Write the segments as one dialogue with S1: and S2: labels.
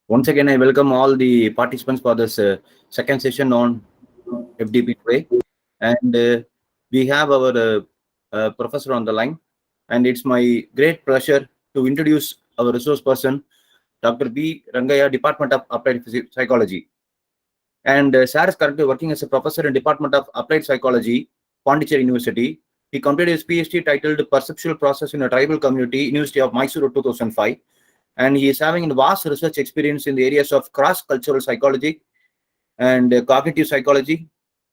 S1: Once again, I welcome all the participants for this second session on FDP today. And we have our professor on the line. And it's my great pleasure to introduce our resource person, Dr. B. Rangaya, Department of Applied Psychology. And Sir is currently working as a professor in Department of Applied Psychology, Pondicherry University. He completed his PhD titled Perceptual Process in a Tribal Community, University of Mysore 2005. And he is having vast research experience in the areas of cross-cultural psychology and cognitive psychology,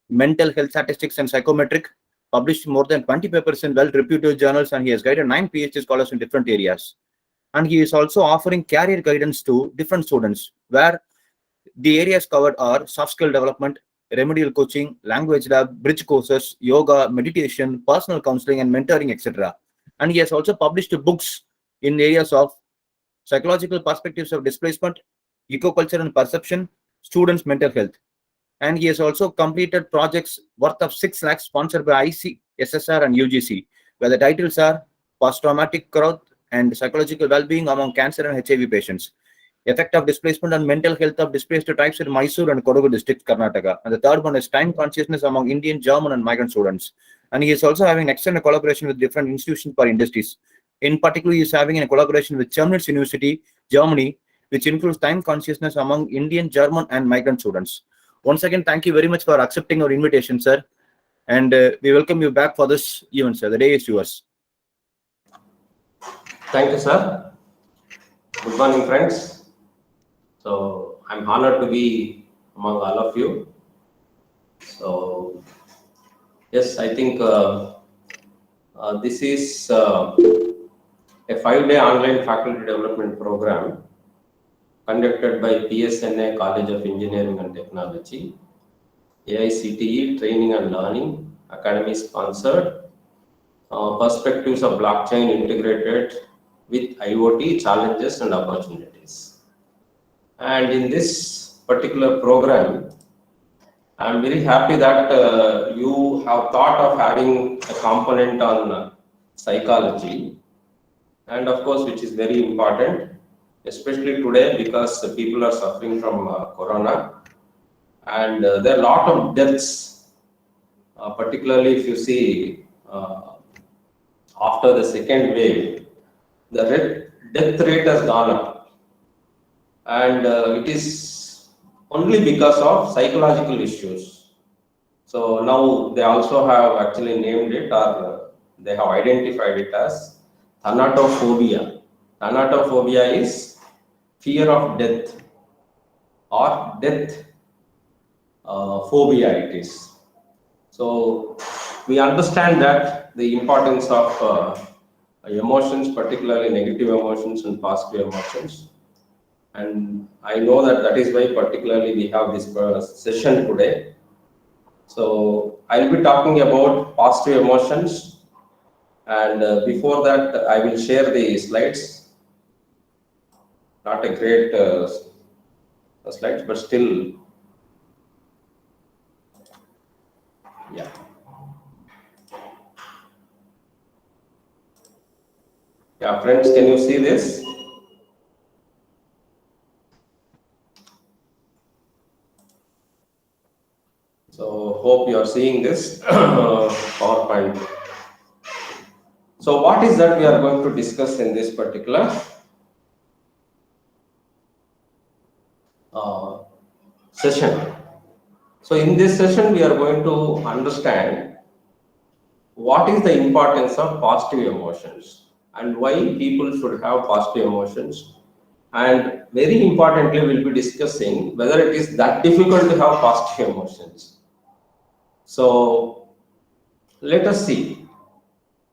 S1: mental health statistics and psychometric, published more than 20 papers in well-reputed journals, and he has guided 9 PhD scholars in different areas. And he is also offering career guidance to different students, where the areas covered are soft skill development, remedial coaching, language lab, bridge courses, yoga, meditation, personal counseling, and mentoring, etc. And he has also published books in areas of psychological perspectives of displacement, eco-culture and perception, students' mental health. And he has also completed projects worth of 6 lakhs sponsored by IC, SSR and UGC, where the titles are Post-Traumatic Growth and Psychological Well-Being Among Cancer and HIV Patients, Effect of Displacement and Mental Health of Displaced Tribes in Mysore and Kodagu District, Karnataka. And the third one is Time Consciousness Among Indian, German and Migrant Students. And he is also having extended collaboration with different institutions for industries. In particular, he is having a collaboration with Chemnitz University, Germany, which includes time consciousness among Indian, German, and migrant students. Once again, thank you very much for accepting our invitation, sir. And we welcome you back for this event, sir. The day is yours.
S2: Thank you, sir. Good morning, friends. So, I'm honored to be among all of you. So, yes, I think this is a 5-day online faculty development program conducted by PSNA College of Engineering and Technology, AICTE Training and Learning Academy sponsored, perspectives of blockchain integrated with IoT challenges and opportunities. And in this particular program, I'm very happy that you have thought of having a component on psychology, and of course, which is very important, especially today because people are suffering from corona, and there are a lot of deaths, particularly if you see after the second wave, the death rate has gone up, and it is only because of psychological issues. So now they also have actually named it, or they have identified it as thanatophobia. Thanatophobia is fear of death, or death phobia it is. So we understand that the importance of emotions, particularly negative emotions and positive emotions. And I know that is why particularly we have this session today. So I'll be talking about positive emotions, and before that I will share the slides. Not a great slides, but still, yeah. Yeah, friends, can you see this? So hope you are seeing this PowerPoint. So what is that we are going to discuss in this particular session? So in this session, we are going to understand what is the importance of positive emotions and why people should have positive emotions. And very importantly, we'll be discussing whether it is that difficult to have positive emotions. So let us see.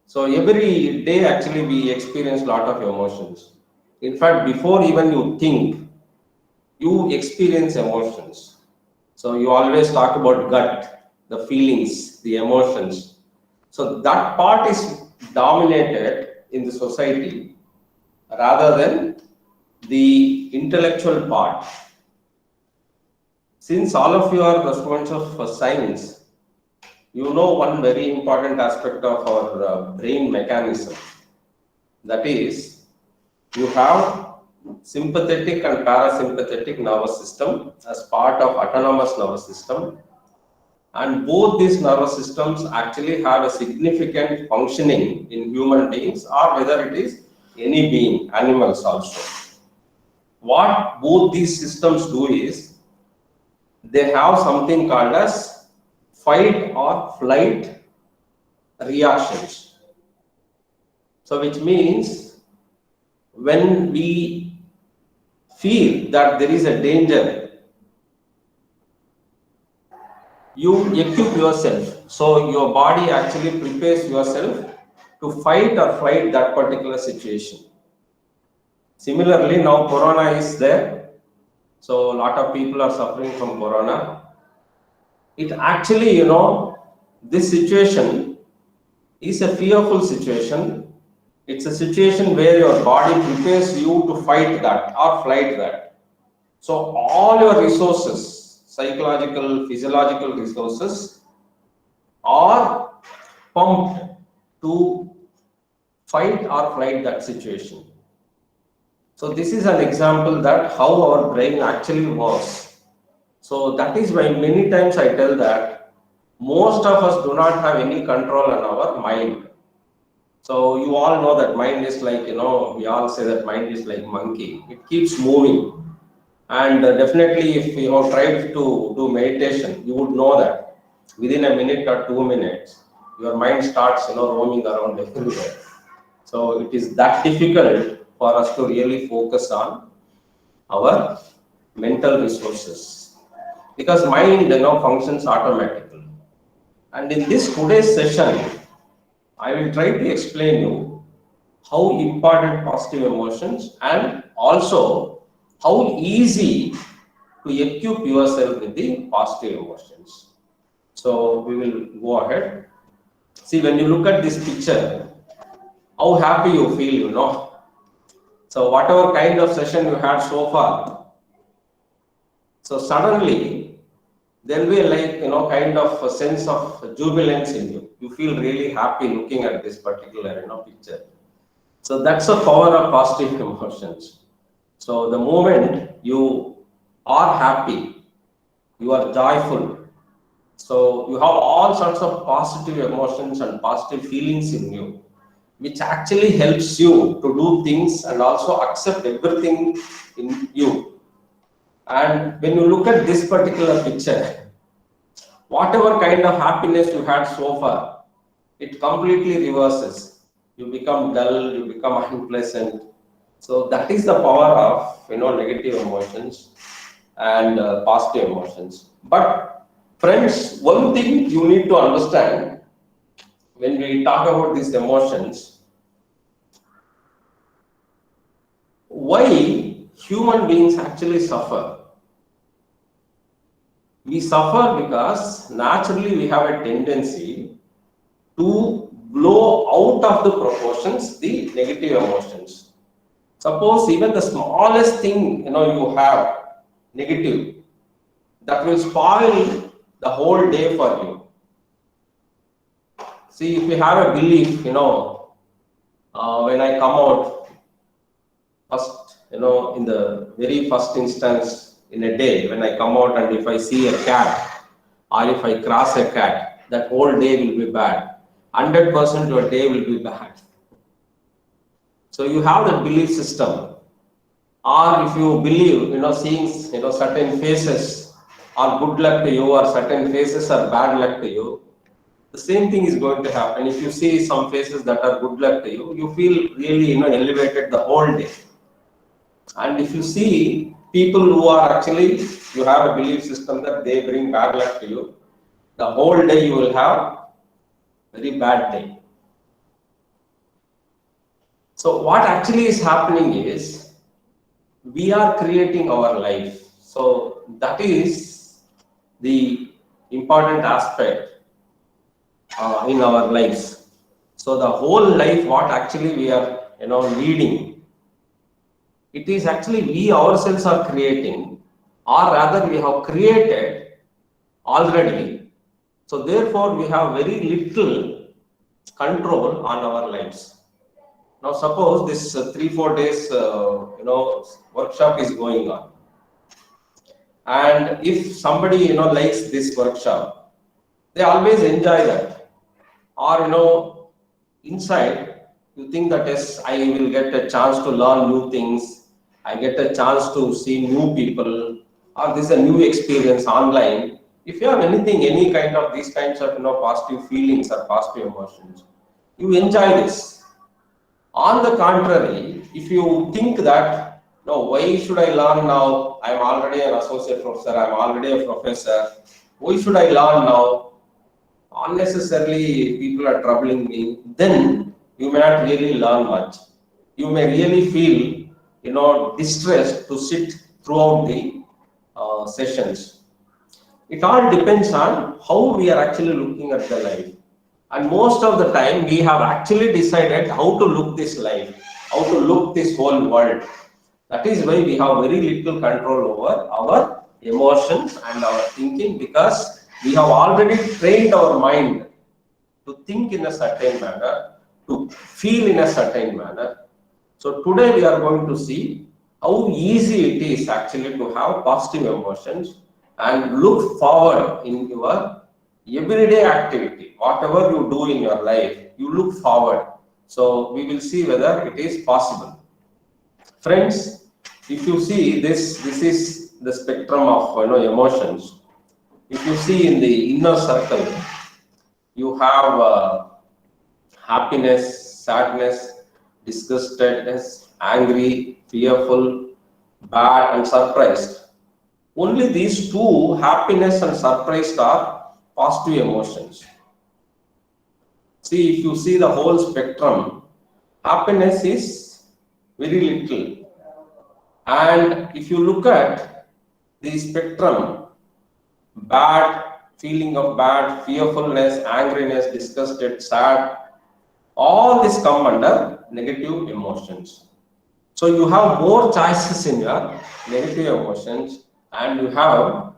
S2: So every day actually we experience a lot of emotions. In fact, before even you think, you experience emotions. So you always talk about gut, the feelings, the emotions. So that part is dominated in the society rather than the intellectual part. Since all of you are the students of science, you know one very important aspect of our brain mechanism. That is, you have sympathetic and parasympathetic nervous system as part of autonomous nervous system. And both these nervous systems actually have a significant functioning in human beings, or whether it is any being, animals also. What both these systems do is they have something called as fight or flight reactions. So which means when we feel that there is a danger, you equip yourself. So your body actually prepares yourself to fight or flight that particular situation. Similarly, now corona is there. So a lot of people are suffering from corona. It actually, this situation is a fearful situation. It's a situation where your body prepares you to fight that or flight that. So all your resources, psychological, physiological resources, are pumped to fight or flight that situation. So this is an example that how our brain actually works. So that is why many times I tell that most of us do not have any control on our mind. So you all know that mind is like, we all say that mind is like monkey. It keeps moving. And definitely if you have tried to do meditation, you would know that within a minute or 2 minutes, your mind starts, roaming around everywhere. So it is that difficult for us to really focus on our mental resources, because mind, functions automatically. And in this today's session, I will try to explain you how important positive emotions and also how easy to equip yourself with the positive emotions. So we will go ahead. See, when you look at this picture, how happy you feel, So whatever kind of session you had so far, so suddenly there will be like, kind of a sense of jubilance in you. You feel really happy looking at this particular, picture. So that's the power of positive emotions. So the moment you are happy, you are joyful. So you have all sorts of positive emotions and positive feelings in you, which actually helps you to do things and also accept everything in you. And when you look at this particular picture, whatever kind of happiness you had so far, it completely reverses. You become dull, you become unpleasant. So that is the power of negative emotions and positive emotions. But friends, one thing you need to understand when we talk about these emotions, why human beings actually suffer. We suffer because naturally we have a tendency to blow out of the proportions the negative emotions. Suppose even the smallest thing you have negative, that will spoil the whole day for you. See, if you have a belief, when I come out first, in the very first instance in a day, when I come out and if I see a cat or if I cross a cat, that whole day will be bad. 100% your day will be bad. So you have that belief system. Or if you believe, seeing certain faces are good luck to you or certain faces are bad luck to you, the same thing is going to happen. If you see some faces that are good luck to you, you feel really elevated the whole day. And if you see people who are actually, you have a belief system that they bring bad luck to you, the whole day you will have very bad day. So what actually is happening is we are creating our life. So that is the important aspect in our lives. So the whole life, what actually we are leading, it is actually we ourselves are creating, or rather we have created already. So therefore we have very little control on our lives. Now suppose this 3-4 days workshop is going on, and if somebody likes this workshop, they always enjoy that. Or inside you think that yes, I will get a chance to learn new things, I get a chance to see new people, or this is a new experience online. If you have any kind of these kinds of positive feelings or positive emotions, you enjoy this. On the contrary, if you think that no, why should I learn now? I'm already an associate professor, I'm already a professor, why should I learn now? Unnecessarily people are troubling me, then you may not really learn much. You may really feel distressed to sit throughout the sessions. It all depends on how we are actually looking at the life, and most of the time we have actually decided how to look this life, how to look this whole world. That is why we have very little control over our emotions and our thinking, because we have already trained our mind to think in a certain manner, to feel in a certain manner. So today we are going to see how easy it is actually to have positive emotions and look forward in your everyday activity. Whatever you do in your life, you look forward. So we will see whether it is possible. Friends, if you see this is the spectrum of emotions. If you see in the inner circle, you have happiness, sadness, disgustedness, angry, fearful, bad, and surprised. Only these two, happiness and surprised, are positive emotions. See, if you see the whole spectrum, happiness is very little. And if you look at the spectrum, bad, feeling of bad, fearfulness, angriness, disgusted, sad, all this come under negative emotions. So you have more choices in your negative emotions, and you have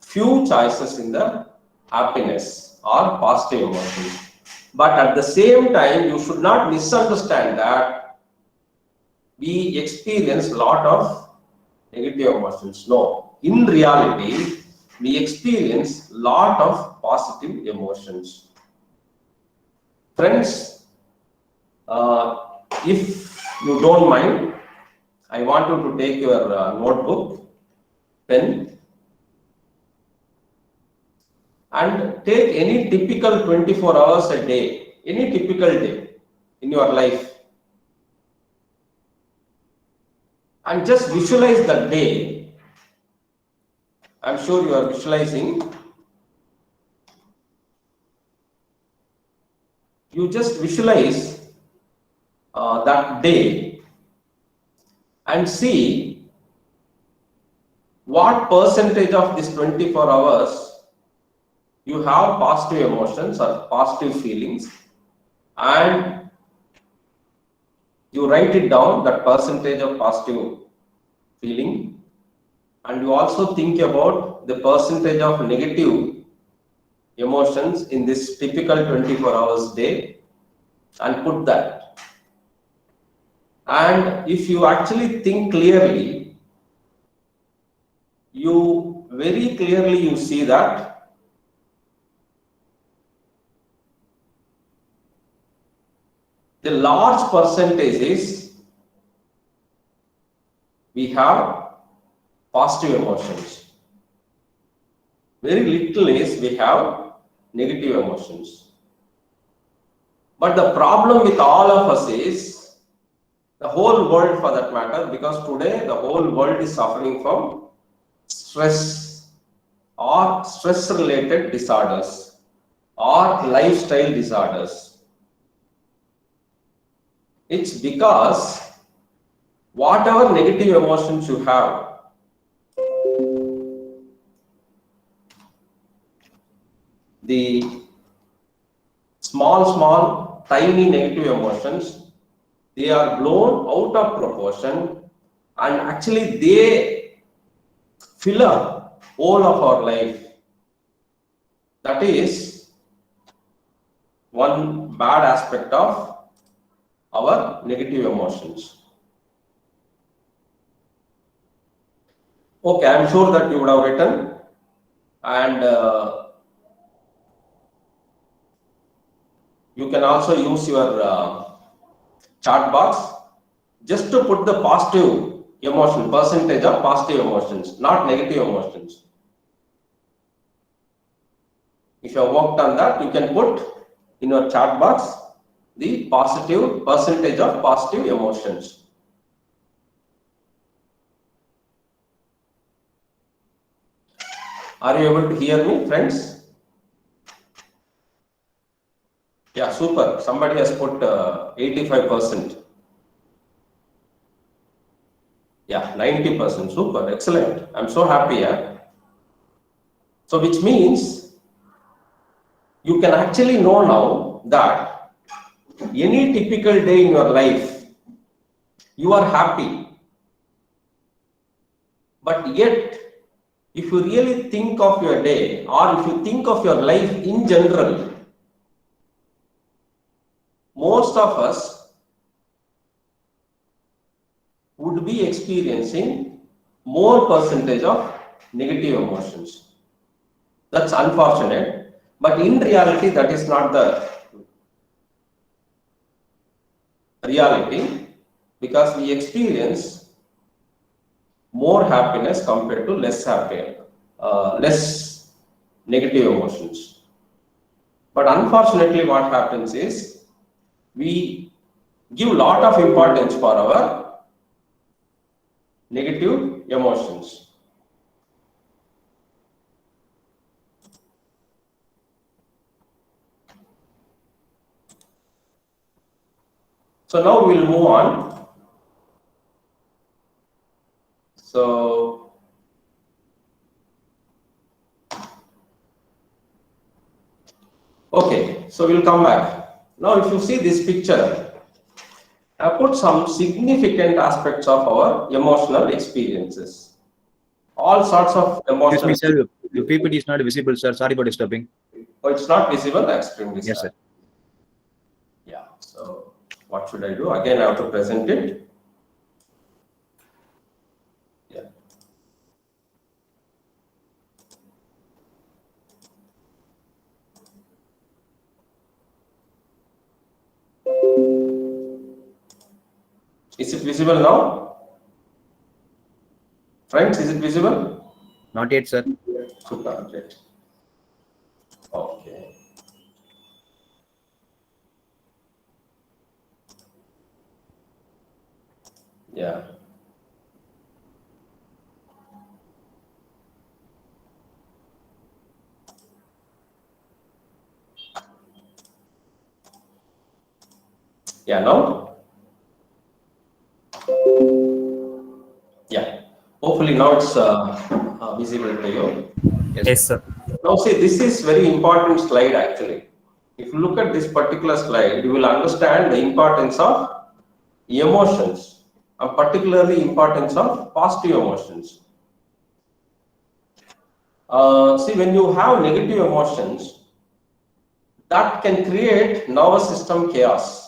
S2: few choices in the happiness or positive emotions. But at the same time, you should not misunderstand that we experience a lot of negative emotions. No, in reality, we experience a lot of positive emotions. Friends, if you don't mind, I want you to take your notebook, pen, and take any typical 24 hours a day, any typical day in your life, and just visualize that day. I'm sure you are visualizing. You just visualize that day and see what percentage of this 24 hours you have positive emotions or positive feelings, and you write it down, that percentage of positive feeling, and you also think about the percentage of negative emotions in this typical 24 hours day and put that. And if you actually think clearly, you very clearly you see that the large percentage is we have positive emotions. Very little is we have negative emotions. But the problem with all of us is, the whole world for that matter, because today the whole world is suffering from stress or stress related disorders or lifestyle disorders. It's because whatever negative emotions you have, the small, tiny negative emotions, they are blown out of proportion, and actually they fill up all of our life. That is one bad aspect of our negative emotions. Okay, I'm sure that you would have written, and you can also use your chart box just to put the positive emotion, percentage of positive emotions, not negative emotions. If you have worked on that, you can put in your chart box the positive percentage of positive emotions. Are you able to hear me, friends? Yeah, super. Somebody has put 85%. Yeah, 90%. Super, excellent. I'm so happy. Yeah? So, which means you can actually know now that any typical day in your life, you are happy. But yet, if you really think of your day, or if you think of your life in general, most of us would be experiencing more percentage of negative emotions. That's unfortunate, but in reality, that is not the reality, because we experience more happiness compared to less less negative emotions. But unfortunately, what happens is we give a lot of importance for our negative emotions. So now we'll move on. So okay, so we'll come back. Now if you see this picture, I put some significant aspects of our emotional experiences. All sorts of
S1: Excuse me,
S2: emotional.
S1: sir. Your PPT is not visible, sir. Sorry for disturbing.
S2: Oh, it's not visible, extremely
S1: Yes,
S2: sad.
S1: sir.
S2: Yeah, so what should I do? Again, I have to present it. Yeah. Is it visible now? Friends, is it visible?
S1: Not yet, sir.
S2: Not yet. Okay. Yeah. Yeah, now? Yeah. Hopefully now it's visible to you.
S3: Yes, sir.
S2: Now see, this is very important slide actually. If you look at this particular slide, you will understand the importance of emotions, and particularly importance of positive emotions. See, when you have negative emotions, that can create nervous system chaos.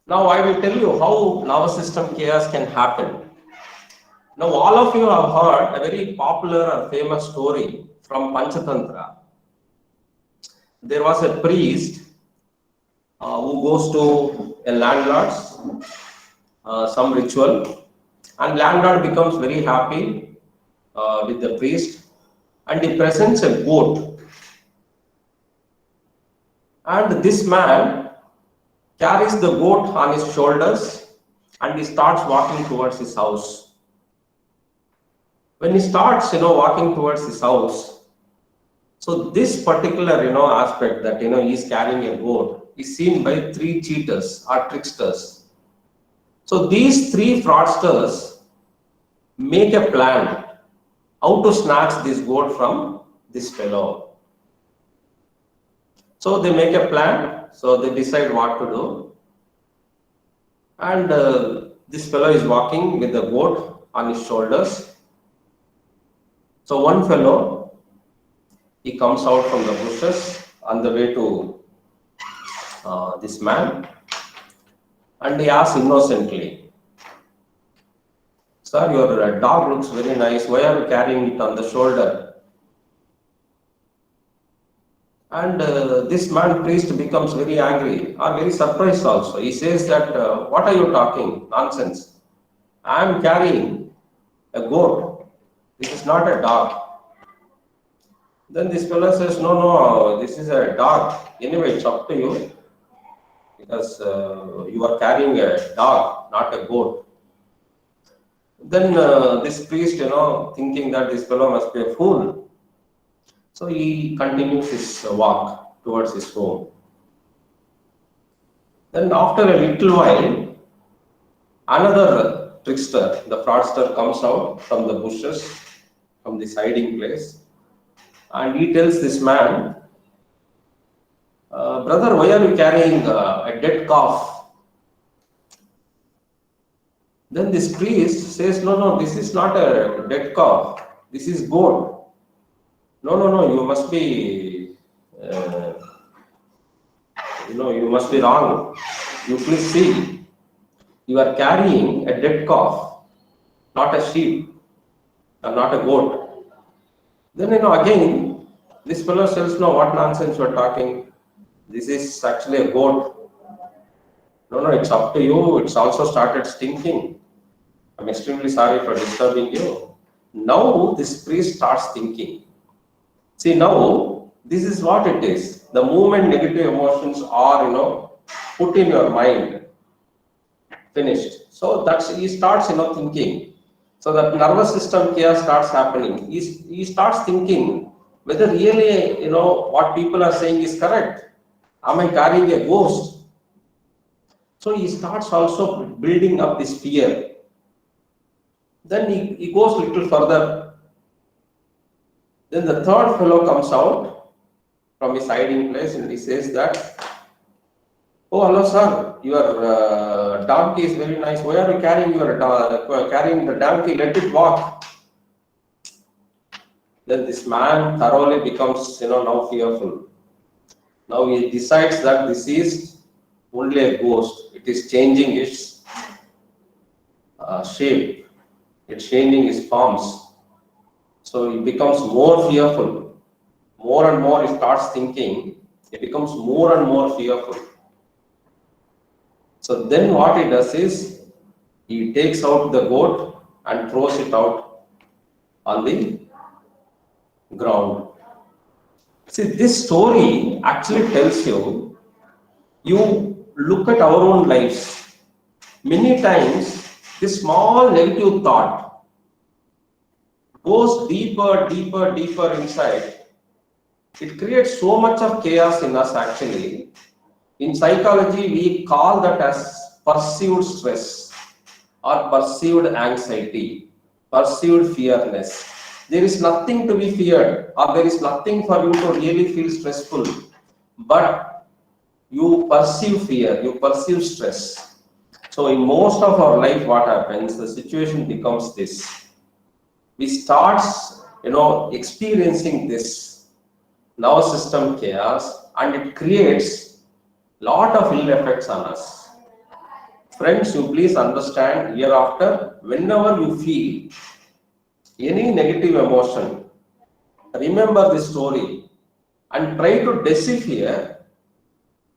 S2: Now I will tell you how nervous system chaos can happen. Now all of you have heard a very popular and famous story from Panchatantra. There was a priest who goes to a landlord's some ritual, and landlord becomes very happy with the priest, and he presents a goat, and this man carries the goat on his shoulders and he starts walking towards his house. When he starts walking towards his house, so this particular aspect that he's carrying a goat is seen by three cheaters or tricksters. So these three fraudsters make a plan how to snatch this goat from this fellow. So they make a plan, so they decide what to do, and this fellow is walking with the goat on his shoulders. So one fellow, he comes out from the bushes on the way to this man, and he asks innocently, "Sir, your dog looks very nice. Why are you carrying it on the shoulder?" And this man priest becomes very angry or very surprised also. He says that, "What are you talking? Nonsense. I am carrying a goat. This is not a dog." Then this fellow says, "No, no, this is a dog. Anyway, it's up to you because you are carrying a dog, not a goat." Then this priest, thinking that this fellow must be a fool, so he continues his walk towards his home. Then after a little while, another trickster, the fraudster, comes out from the bushes, from this hiding place, and he tells this man, "Brother, why are you carrying a dead calf?" Then this priest says, "No, no, this is not a dead calf. This is goat." "No, no, no, you must be, you must be wrong. You please see, you are carrying a dead calf, not a sheep, or not a goat." Then, again, this fellow says, "No, what nonsense you are talking? This is actually a goat." "No, no, it's up to you. It's also started stinking. I'm extremely sorry for disturbing you." Now this priest starts thinking. See, now this is what it is. The moment negative emotions are, put in your mind, finished. So he starts, thinking. So that nervous system chaos starts happening. He starts thinking whether really, what people are saying is correct. Am I carrying a ghost? So he starts also building up this fear. Then he goes a little further. Then the third fellow comes out from his hiding place and he says that, "Oh, hello, sir. Your donkey is very nice. Why are you carrying carrying the donkey? Let it walk." Then this man thoroughly becomes, now fearful. Now he decides that this is only a ghost. It is changing its shape. It's changing its forms. So he becomes more fearful. More and more he starts thinking. He becomes more and more fearful. So then what he does is, he takes out the goat and throws it out on the ground. See, this story actually tells you, look at our own lives. Many times, this small negative thought goes deeper, deeper, deeper inside. It creates so much of chaos in us actually. In psychology, we call that as perceived stress or perceived anxiety, perceived fearness. There is nothing to be feared, or there is nothing for you to really feel stressful, but you perceive fear, you perceive stress. So in most of our life, what happens, the situation becomes this. We start, experiencing this nervous system chaos, and it creates lot of ill effects on us. Friends, you please understand, hereafter, whenever you feel any negative emotion, remember this story and try to decipher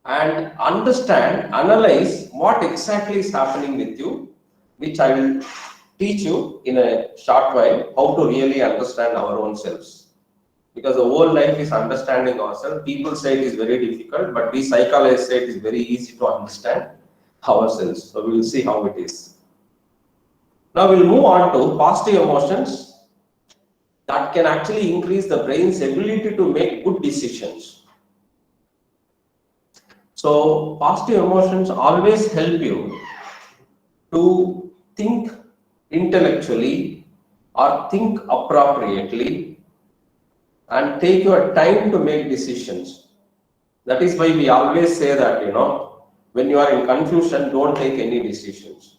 S2: and understand, analyze what exactly is happening with you, which I will teach you in a short while how to really understand our own selves. Because the whole life is understanding ourselves. People say it is very difficult, but we psychologists say it is very easy to understand ourselves. So we will see how it is. Now we'll move on to positive emotions that can actually increase the brain's ability to make good decisions. So positive emotions always help you to think intellectually or think appropriately and take your time to make decisions. That is why we always say that, when you are in confusion, don't take any decisions.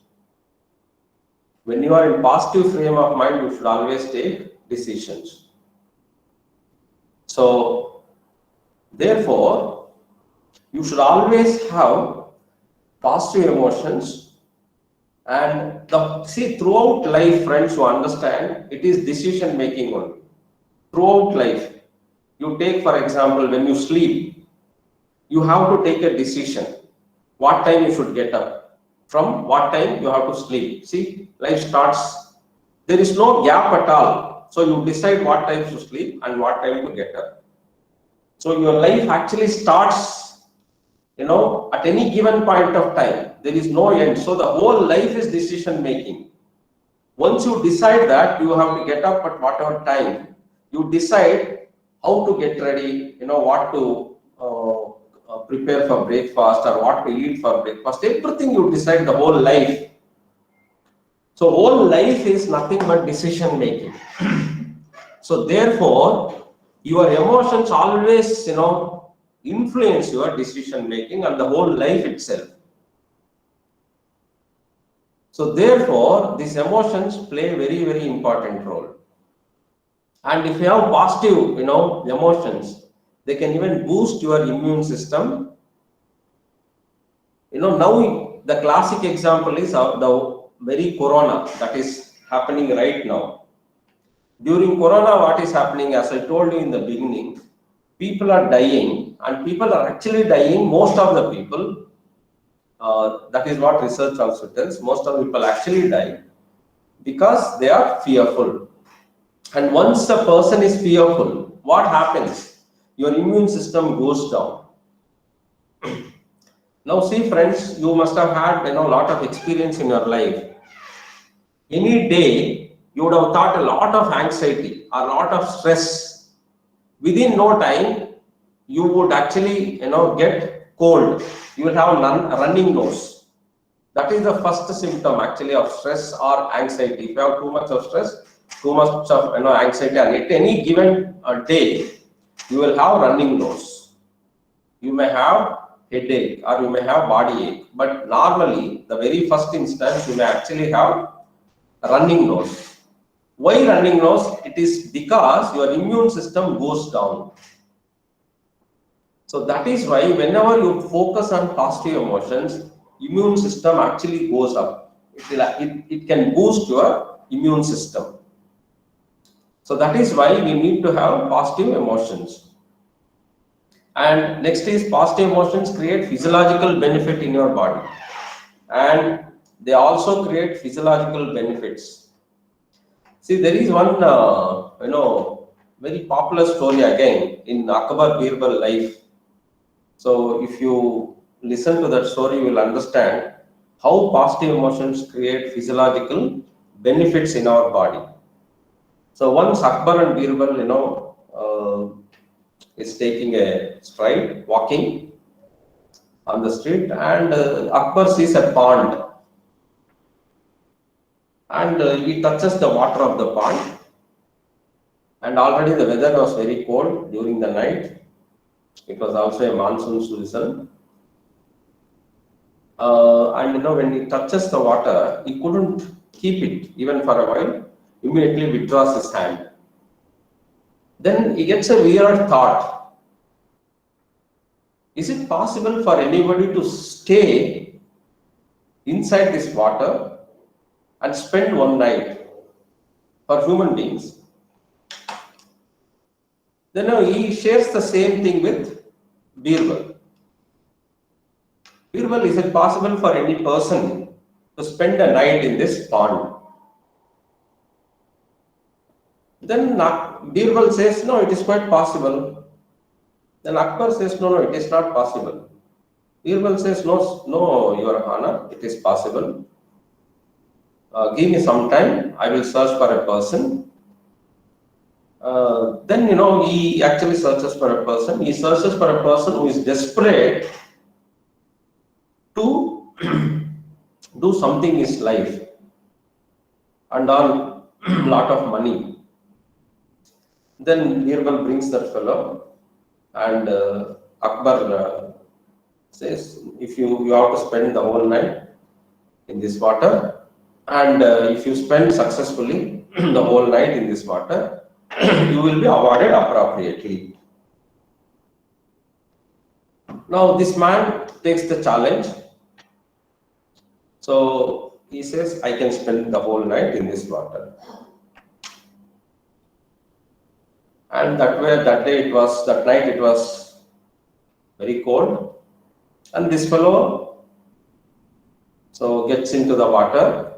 S2: When you are in positive frame of mind, you should always take decisions. So, therefore, you should always have positive emotions. And see, throughout life, friends, you understand it is decision making only. Throughout life, you take, for example, when you sleep, you have to take a decision. What time you should get up, from what time you have to sleep. See, life starts, there is no gap at all. So you decide what time to sleep and what time to get up. So your life actually starts, at any given point of time. There is no end. So the whole life is decision making. Once you decide that you have to get up at whatever time, you decide how to get ready, what to prepare for breakfast or what to eat for breakfast. Everything you decide, the whole life. So whole life is nothing but decision making. So therefore, your emotions always, influence your decision making and the whole life itself. So therefore, these emotions play a very, very important role. And if you have positive, emotions, they can even boost your immune system. Now the classic example is the very corona that is happening right now. During corona, what is happening, as I told you in the beginning, people are dying, and people are actually dying, most of the people, that is what research also tells, most of the people actually die because they are fearful. And once a person is fearful, what happens? Your immune system goes down. Now see, friends, you must have had a lot of experience in your life. Any day, you would have thought a lot of anxiety, a lot of stress. Within no time, you would actually, get cold. You will have running nose. That is the first symptom actually of stress or anxiety. If you have too much of stress, too much of anxiety, and at any given day, you will have running nose. You may have headache or you may have body ache. But normally, the very first instance, you may actually have running nose. Why running nose? It is because your immune system goes down. So that is why whenever you focus on positive emotions, immune system actually goes up. It can boost your immune system. So that is why we need to have positive emotions. And next is, positive emotions create physiological benefit in your body. And they also create physiological benefits. See, there is one, very popular story again in Akbar Birbal life. So if you listen to that story, you will understand how positive emotions create physiological benefits in our body. So once Akbar and Birbal, is taking a stride, walking on the street, and Akbar sees a pond. And he touches the water of the pond. And already the weather was very cold during the night. It was also a monsoon season. And when he touches the water, he couldn't keep it even for a while. Immediately withdraws his hand. Then he gets a weird thought. Is it possible for anybody to stay inside this water and spend one night for human beings? Then he shares the same thing with Birbal. Birbal, is it possible for any person to spend a night in this pond? Then Birbal says, no, it is quite possible. Then Akbar says, no, it is not possible. Birbal says, no, Your Honor, it is possible. Give me some time, I will search for a person. Then, he actually searches for a person. He searches for a person who is desperate to do something in his life and earn a lot of money. Then Birbal brings that fellow, and Akbar says, if you have to spend the whole night in this water, and if you spend successfully the whole night in this water, you will be awarded appropriately. Now this man takes the challenge, So he says, I can spend the whole night in this water. And that night it was very cold. And this fellow so gets into the water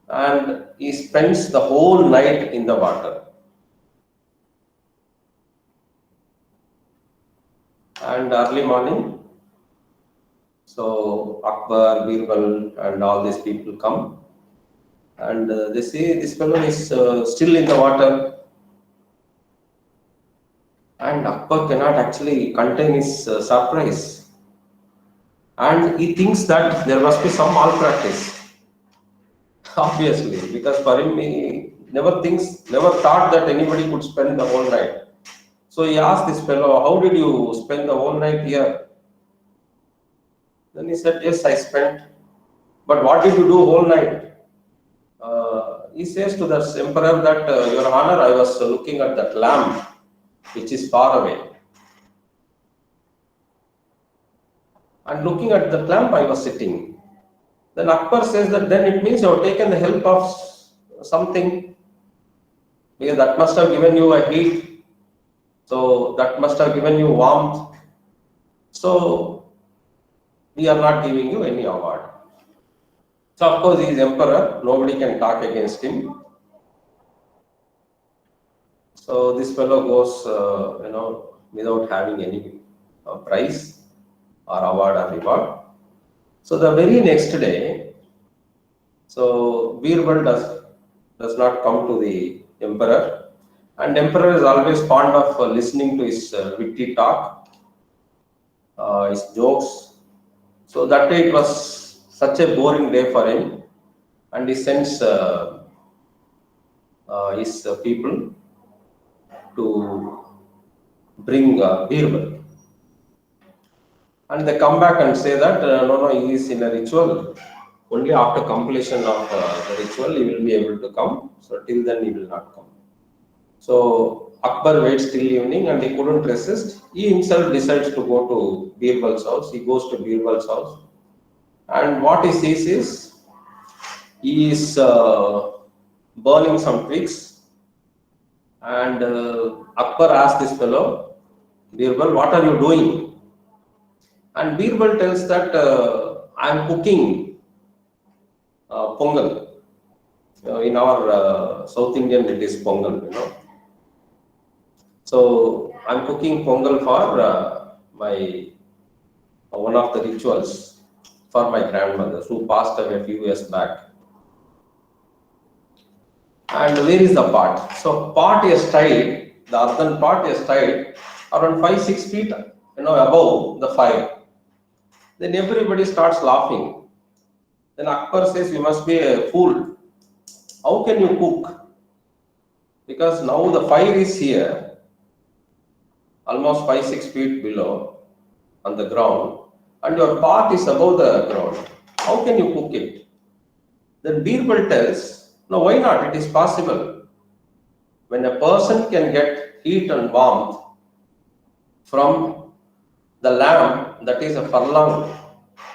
S2: and he spends the whole night in the water. And early morning, so Akbar, Birbal and all these people come and they say this fellow is still in the water. And Akbar cannot actually contain his surprise. And he thinks that there must be some malpractice. Obviously, because for him, he never thought that anybody could spend the whole night. So he asked this fellow, how did you spend the whole night here? Then he said, yes, I spent. But what did you do whole night? He says to the emperor that, Your Honor, I was looking at that lamp, which is far away. And looking at the lamp, I was sitting. Then Akbar says that then it means you have taken the help of something, because that must have given you a heat. So that must have given you warmth. So we are not giving you any award. So of course he is emperor, nobody can talk against him. So this fellow goes, without having any prize or award or reward. So the very next day, so Birbal does not come to the emperor, and emperor is always fond of listening to his witty talk, his jokes. So that day it was such a boring day for him, and he sends his people to bring Birbal. And they come back and say that no, he is in a ritual. Only after completion of the ritual he will be able to come. So till then he will not come. So Akbar waits till evening and he couldn't resist. He himself decides to go to Birbal's house. He goes to Birbal's house. And what he sees is, he is burning some twigs. And Akbar asks this fellow, Birbal, what are you doing? And Birbal tells that I am cooking pongal. In our South Indian, it is pongal, So I am cooking pongal for one of the rituals for my grandmother who passed away a few years back. And where is the pot? So pot is tied, the earthen pot is tied around 5-6 feet, above the fire. Then everybody starts laughing. Then Akbar says, you must be a fool. How can you cook? Because now the fire is here, almost 5-6 feet below on the ground, and your pot is above the ground. How can you cook it? Then Birbal tells, no, why not? It is possible. When a person can get heat and warmth from the lamp that is a furlong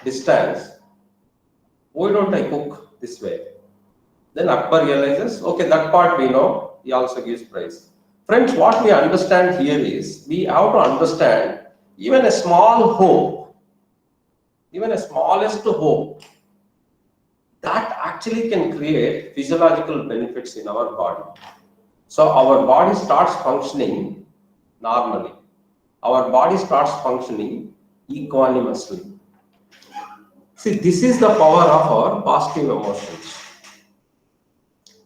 S2: distance, why don't I cook this way? Then Akbar realizes, okay, that part we know, he also gives prize. Friends, what we understand here is, we have to understand even a small hope, even a smallest hope, that actually can create physiological benefits in our body. So our body starts functioning normally. Our body starts functioning equanimously. See, this is the power of our positive emotions.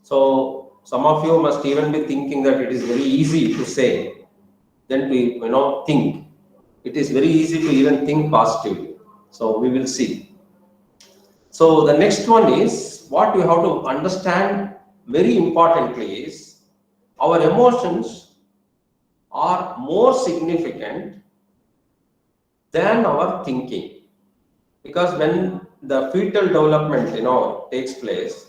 S2: So some of you must even be thinking that it is very easy to say than to think. It is very easy to even think positively. So we will see. So the next one is, what we have to understand very importantly is, our emotions are more significant than our thinking. Because when the fetal development takes place,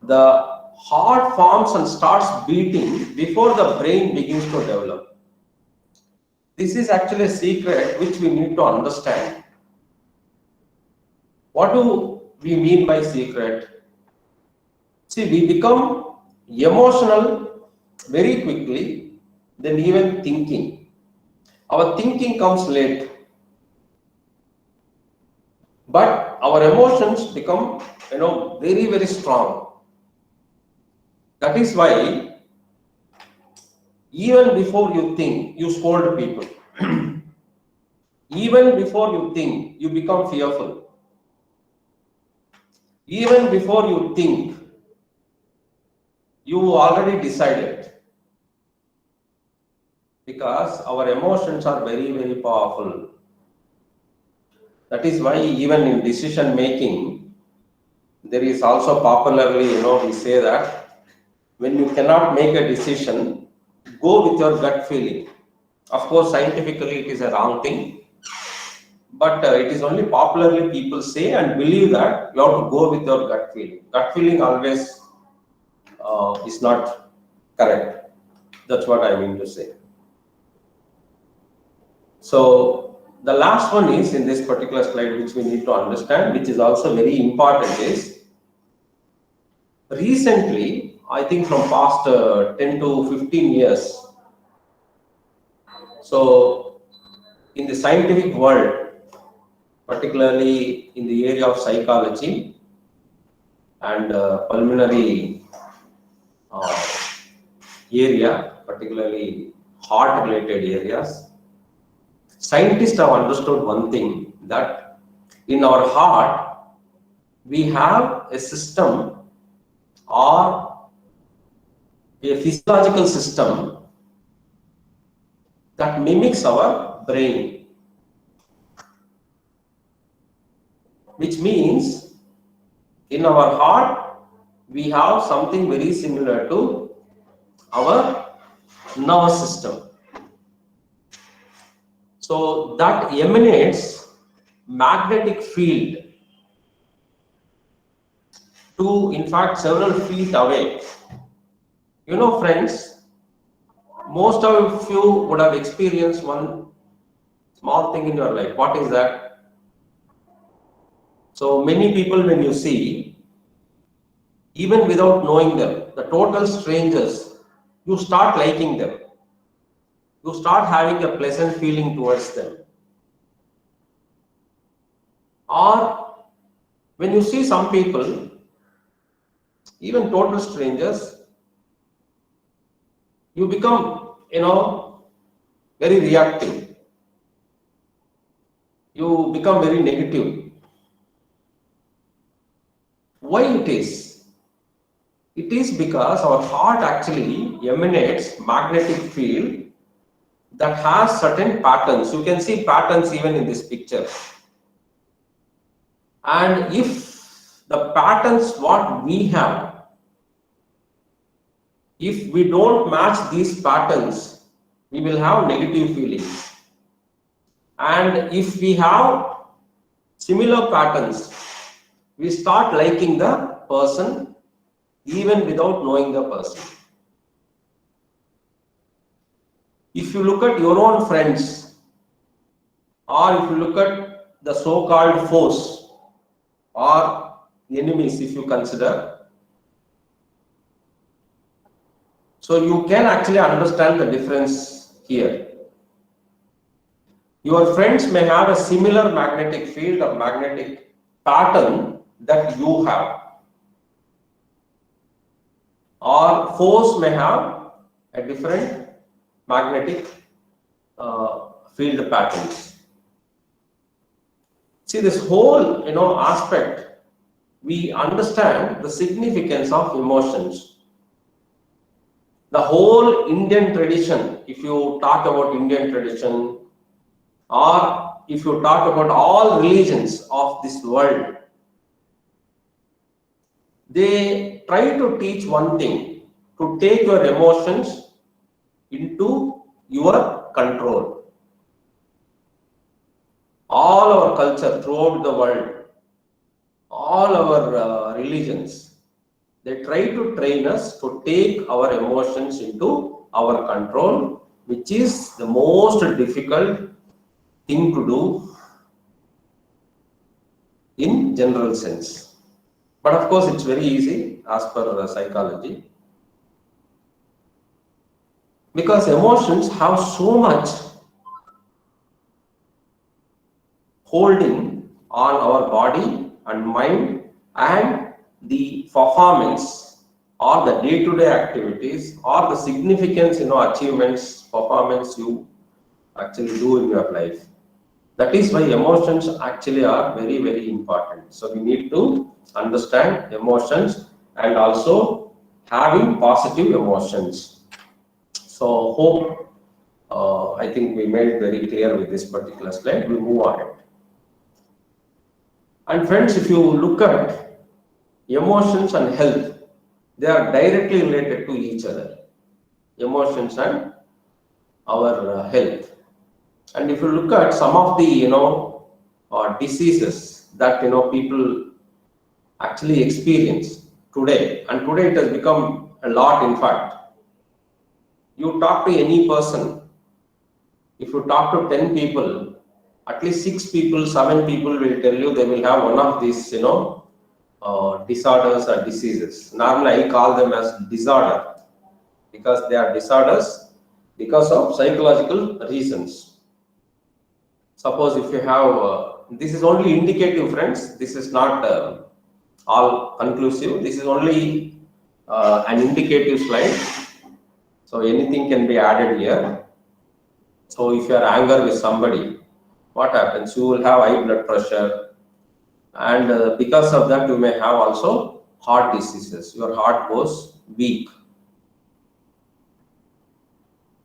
S2: the heart forms and starts beating before the brain begins to develop. This is actually a secret which we need to understand. What do we mean by secret? See, we become emotional very quickly than even thinking. Our thinking comes late, but our emotions become, very, very strong. That is why even before you think, you scold people. Even before you think, you become fearful. Even before you think, you already decided. Because our emotions are very, very powerful. That is why even in decision making, there is also popularly, we say that when you cannot make a decision, go with your gut feeling. Of course, scientifically it is a wrong thing, but it is only popularly people say and believe that you have to go with your gut feeling. Gut feeling always is not correct. That's what I mean to say. So the last one is in this particular slide, which we need to understand, which is also very important, is recently, I think from past 10 to 15 years, so in the scientific world, particularly in the area of psychology and pulmonary area, particularly heart related areas, scientists have understood one thing, that in our heart we have a system or a physiological system that mimics our brain, which means in our heart we have something very similar to our nervous system. So that emanates magnetic field to, in fact, several feet away. Friends, most of you would have experienced one small thing in your life. What is that? So many people, when you see, even without knowing them, the total strangers, you start liking them. You start having a pleasant feeling towards them. Or when you see some people, even total strangers, you become, very reactive. You become very negative. Why it is? It is because our heart actually emanates magnetic field that has certain patterns. You can see patterns even in this picture. And if the patterns what we have, if we don't match these patterns, we will have negative feelings. And if we have similar patterns, we start liking the person even without knowing the person. If you look at your own friends, or if you look at the so-called foes or enemies, if you consider, so you can actually understand the difference here. Your friends may have a similar magnetic field or magnetic pattern that you have, or foes may have a different magnetic field patterns. See, this whole aspect, we understand the significance of emotions. The whole Indian tradition, if you talk about Indian tradition, or if you talk about all religions of this world, they try to teach one thing: to take your emotions into your control. All our culture throughout the world, all our religions, they try to train us to take our emotions into our control, which is the most difficult thing to do. in general sense. But of course, it's very easy as per psychology, because emotions have so much holding on our body and mind, and the performance or the day-to-day activities or the significance, achievements, performance you actually do in your life. That is why emotions actually are very, very important. So we need to understand emotions and also having positive emotions. So hope, I think we made very clear with this particular slide. We move ahead. And friends, if you look at emotions and health, they are directly related to each other. Emotions and our health. And if you look at some of the diseases that people actually experience today, and today it has become a lot. In fact, you talk to any person, if you talk to 10 people, at least 6 people, 7 people will tell you they will have one of these disorders or diseases. Normally I call them as disorder, because they are disorders because of psychological reasons. Suppose if you have, this is only indicative, friends, this is not all conclusive, this is only an indicative slide, so anything can be added here. So if you are angry with somebody, what happens? You will have high blood pressure, and because of that you may have also heart diseases, your heart goes weak.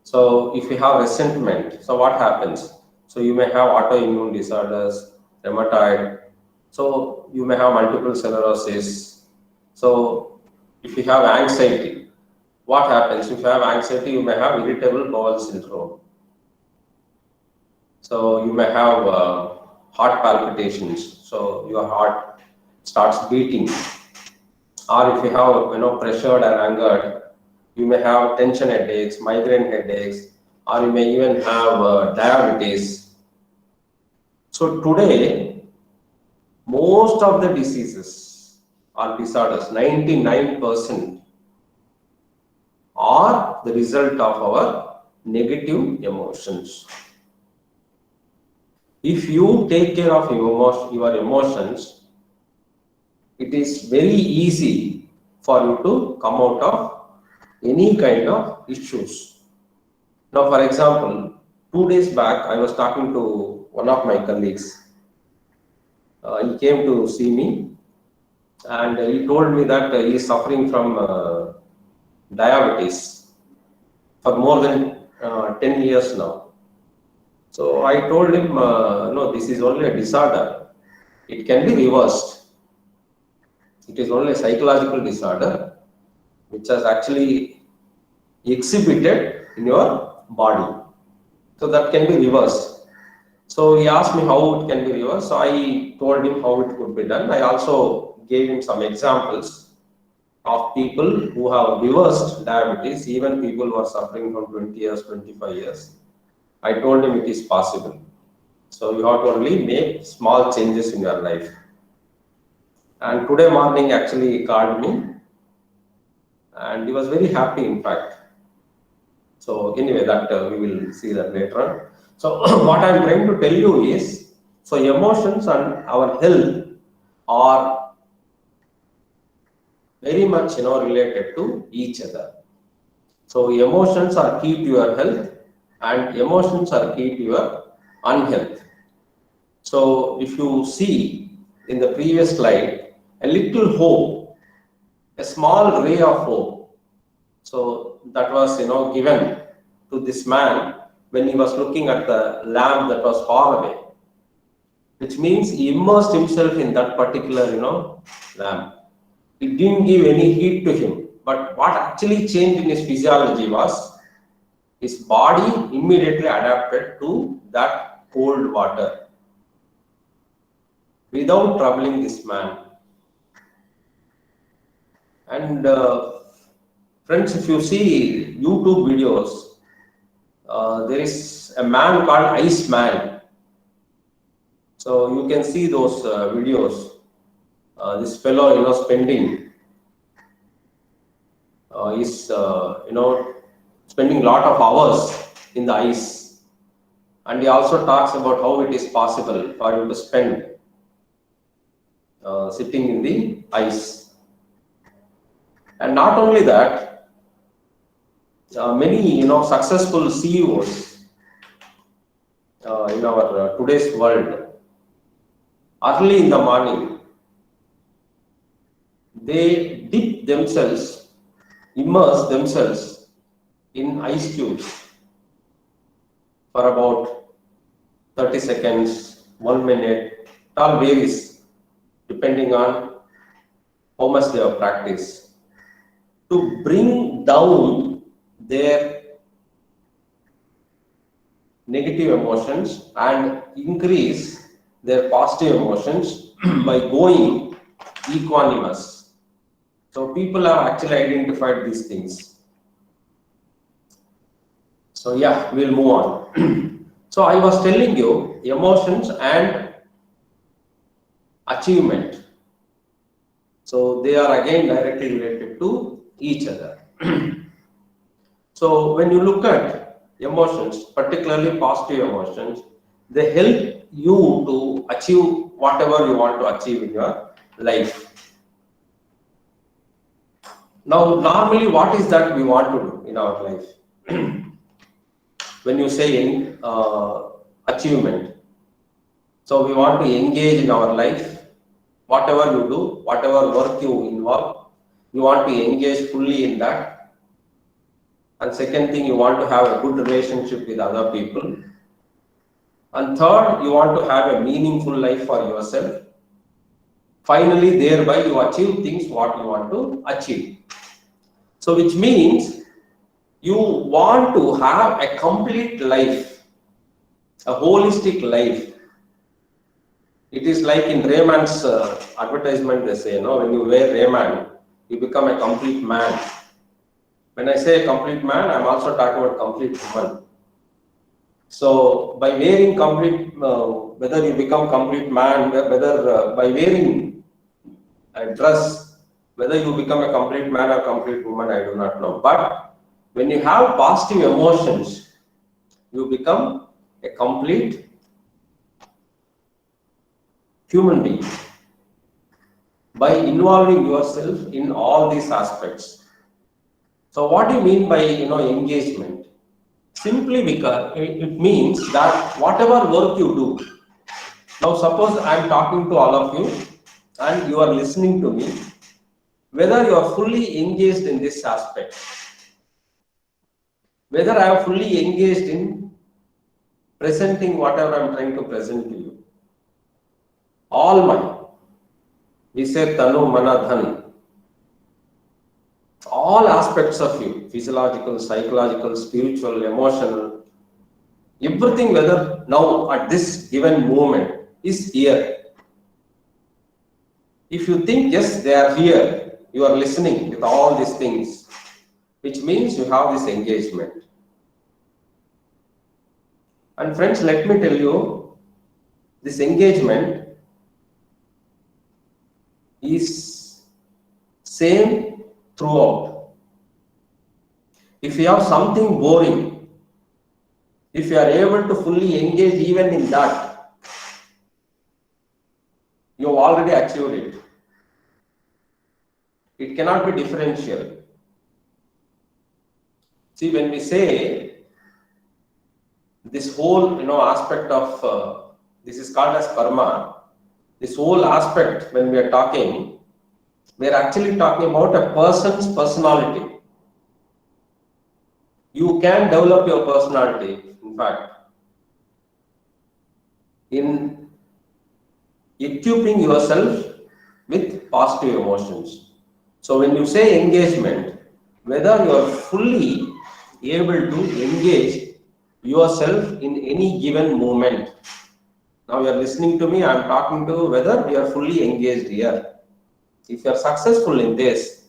S2: So if you have resentment, so what happens? So you may have autoimmune disorders, rheumatoid. So you may have multiple sclerosis. So if you have anxiety, what happens? If you have anxiety, you may have irritable bowel syndrome. So you may have heart palpitations. So your heart starts beating. Or if you have pressured or angered, you may have tension headaches, migraine headaches, or you may even have diabetes. So today, most of the diseases or disorders, 99%, are the result of our negative emotions. If you take care of your emotions, it is very easy for you to come out of any kind of issues. Now, for example, 2 days back, I was talking to one of my colleagues. He came to see me, and he told me that he is suffering from diabetes for more than 10 years now. So I told him, no, this is only a disorder. It can be reversed. It is only a psychological disorder which has actually exhibited in your body. So that can be reversed. So he asked me how it can be reversed. So I told him how it could be done. I also gave him some examples of people who have reversed diabetes, even people who are suffering from 20 years, 25 years. I told him it is possible. So you have to only make small changes in your life. And today morning actually he called me, and he was very happy, in fact. So anyway, that we will see that later on. So what I am trying to tell you is, so emotions and our health are very much related to each other. So emotions are key to your health, and emotions are key to your unhealth. So if you see in the previous slide, a little hope, a small ray of hope. So that was given to this man when he was looking at the lamp that was far away, which means he immersed himself in that particular lamp. It didn't give any heat to him, but what actually changed in his physiology was his body immediately adapted to that cold water without troubling this man. And friends, if you see YouTube videos, there is a man called Iceman. So you can see those videos. This fellow, spending is spending lot of hours in the ice, and he also talks about how it is possible for you to spend sitting in the ice. And not only that, many successful CEOs in our today's world, early in the morning, they dip themselves, immerse themselves in ice cubes for about 30 seconds, 1 minute. It all varies depending on how much they have practiced, to bring down their negative emotions and increase their positive emotions by going equanimous. So people have actually identified these things. So yeah, we'll move on. So I was telling you, emotions and achievement. So they are again directly related to each other. So when you look at emotions, particularly positive emotions, they help you to achieve whatever you want to achieve in your life. Now, normally, what is that we want to do in our life? When you say achievement, so we want to engage in our life, whatever you do, whatever work you involve, you want to engage fully in that. And second thing, you want to have a good relationship with other people. And third, you want to have a meaningful life for yourself. Finally, thereby you achieve things what you want to achieve. So which means you want to have a complete life, a holistic life. It is like in Raymond's advertisement, they say, when you wear Raymond, you become a complete man. When I say a complete man, I'm also talking about complete woman. So by wearing complete, whether you become complete man, whether by wearing a dress, whether you become a complete man or complete woman, I do not know. But when you have positive emotions, you become a complete human being by involving yourself in all these aspects. So what do you mean by engagement? Simply because it means that whatever work you do, now suppose I am talking to all of you and you are listening to me, whether you are fully engaged in this aspect, whether I am fully engaged in presenting whatever I am trying to present to you, all my, we say tanu mana dhan, all aspects of you, physiological, psychological, spiritual, emotional, everything, whether now at this given moment is here. If you think, yes, they are here, you are listening with all these things, which means you have this engagement. And friends, let me tell you, this engagement is same throughout. If you have something boring, if you are able to fully engage even in that, you have already achieved it. It cannot be differential. See, when we say this whole aspect of this is called as karma, this whole aspect, when we are talking, we are actually talking about a person's personality. You can develop your personality, in fact, in equipping yourself with positive emotions. So when you say engagement, whether you are fully able to engage yourself in any given moment. Now you are listening to me, I am talking to whether we are fully engaged here. If you are successful in this,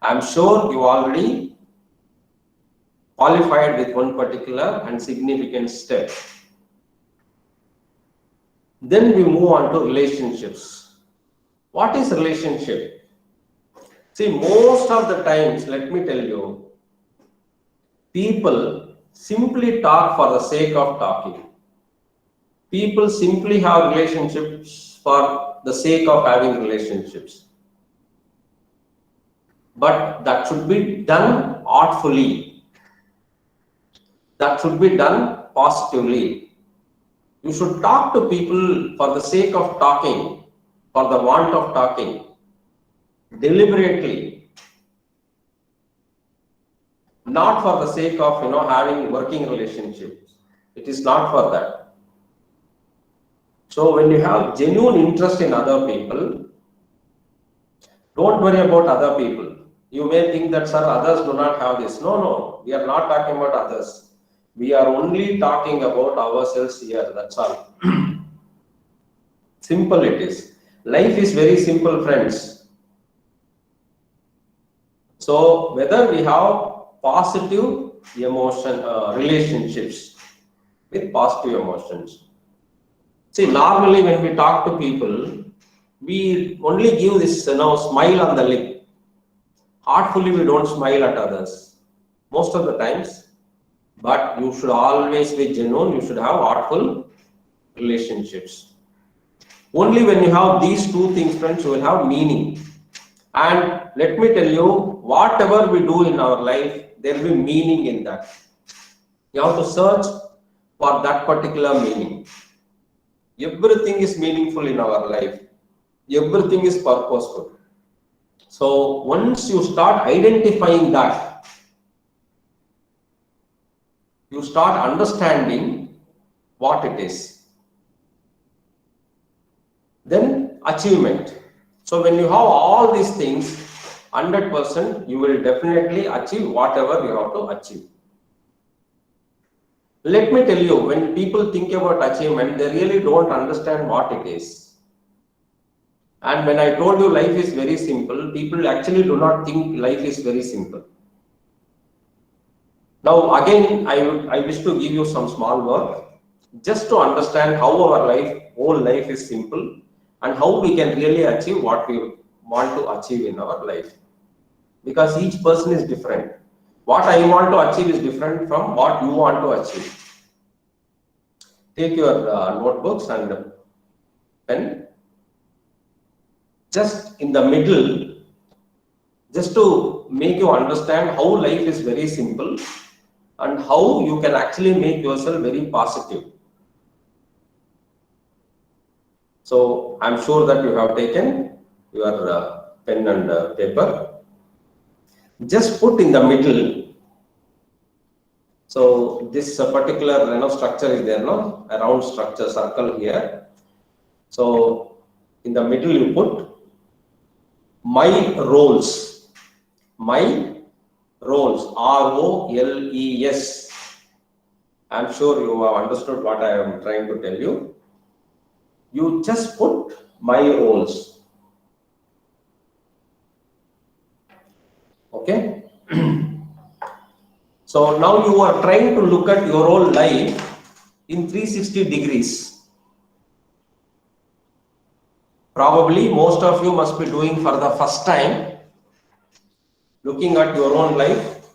S2: I am sure you already qualified with one particular and significant step. Then we move on to relationships. What is relationship? See, most of the times, let me tell you, people simply talk for the sake of talking. People simply have relationships for the sake of having relationships. But that should be done artfully. That should be done positively. You should talk to people for the sake of talking, for the want of talking, deliberately, not for the sake of having working relationships. It is not for that. So when you have genuine interest in other people, don't worry about other people. You may think that, sir, others do not have this. No, we are not talking about others. We are only talking about ourselves here. That's all. Simple it is. Life is very simple, friends. So whether we have positive relationships with positive emotions. See, normally when we talk to people, we only give this smile on the lip. Heartfully, we don't smile at others most of the times. But you should always be genuine. You should have heartful relationships. Only when you have these two things, friends, you will have meaning. And let me tell you, whatever we do in our life, there will be meaning in that. You have to search for that particular meaning. Everything is meaningful in our life. Everything is purposeful. So once you start identifying that, you start understanding what it is. Then achievement. So when you have all these things, 100%, you will definitely achieve whatever you have to achieve. Let me tell you, when people think about achievement, they really don't understand what it is. And when I told you life is very simple, people actually do not think life is very simple. Now again, I wish to give you some small work just to understand how our whole life is simple and how we can really achieve what we want to achieve in our life. Because each person is different. What I want to achieve is different from what you want to achieve. Take your notebooks and pen. Just in the middle, just to make you understand how life is very simple and how you can actually make yourself very positive. So I'm sure that you have taken your pen and paper. Just put in the middle. So this particular structure is there, no? A round structure, circle here. So in the middle you put my roles. My roles. ROLES. I'm sure you have understood what I am trying to tell you. You just put my roles. Okay. So now you are trying to look at your whole life in 360 degrees. Probably most of you must be doing for the first time, looking at your own life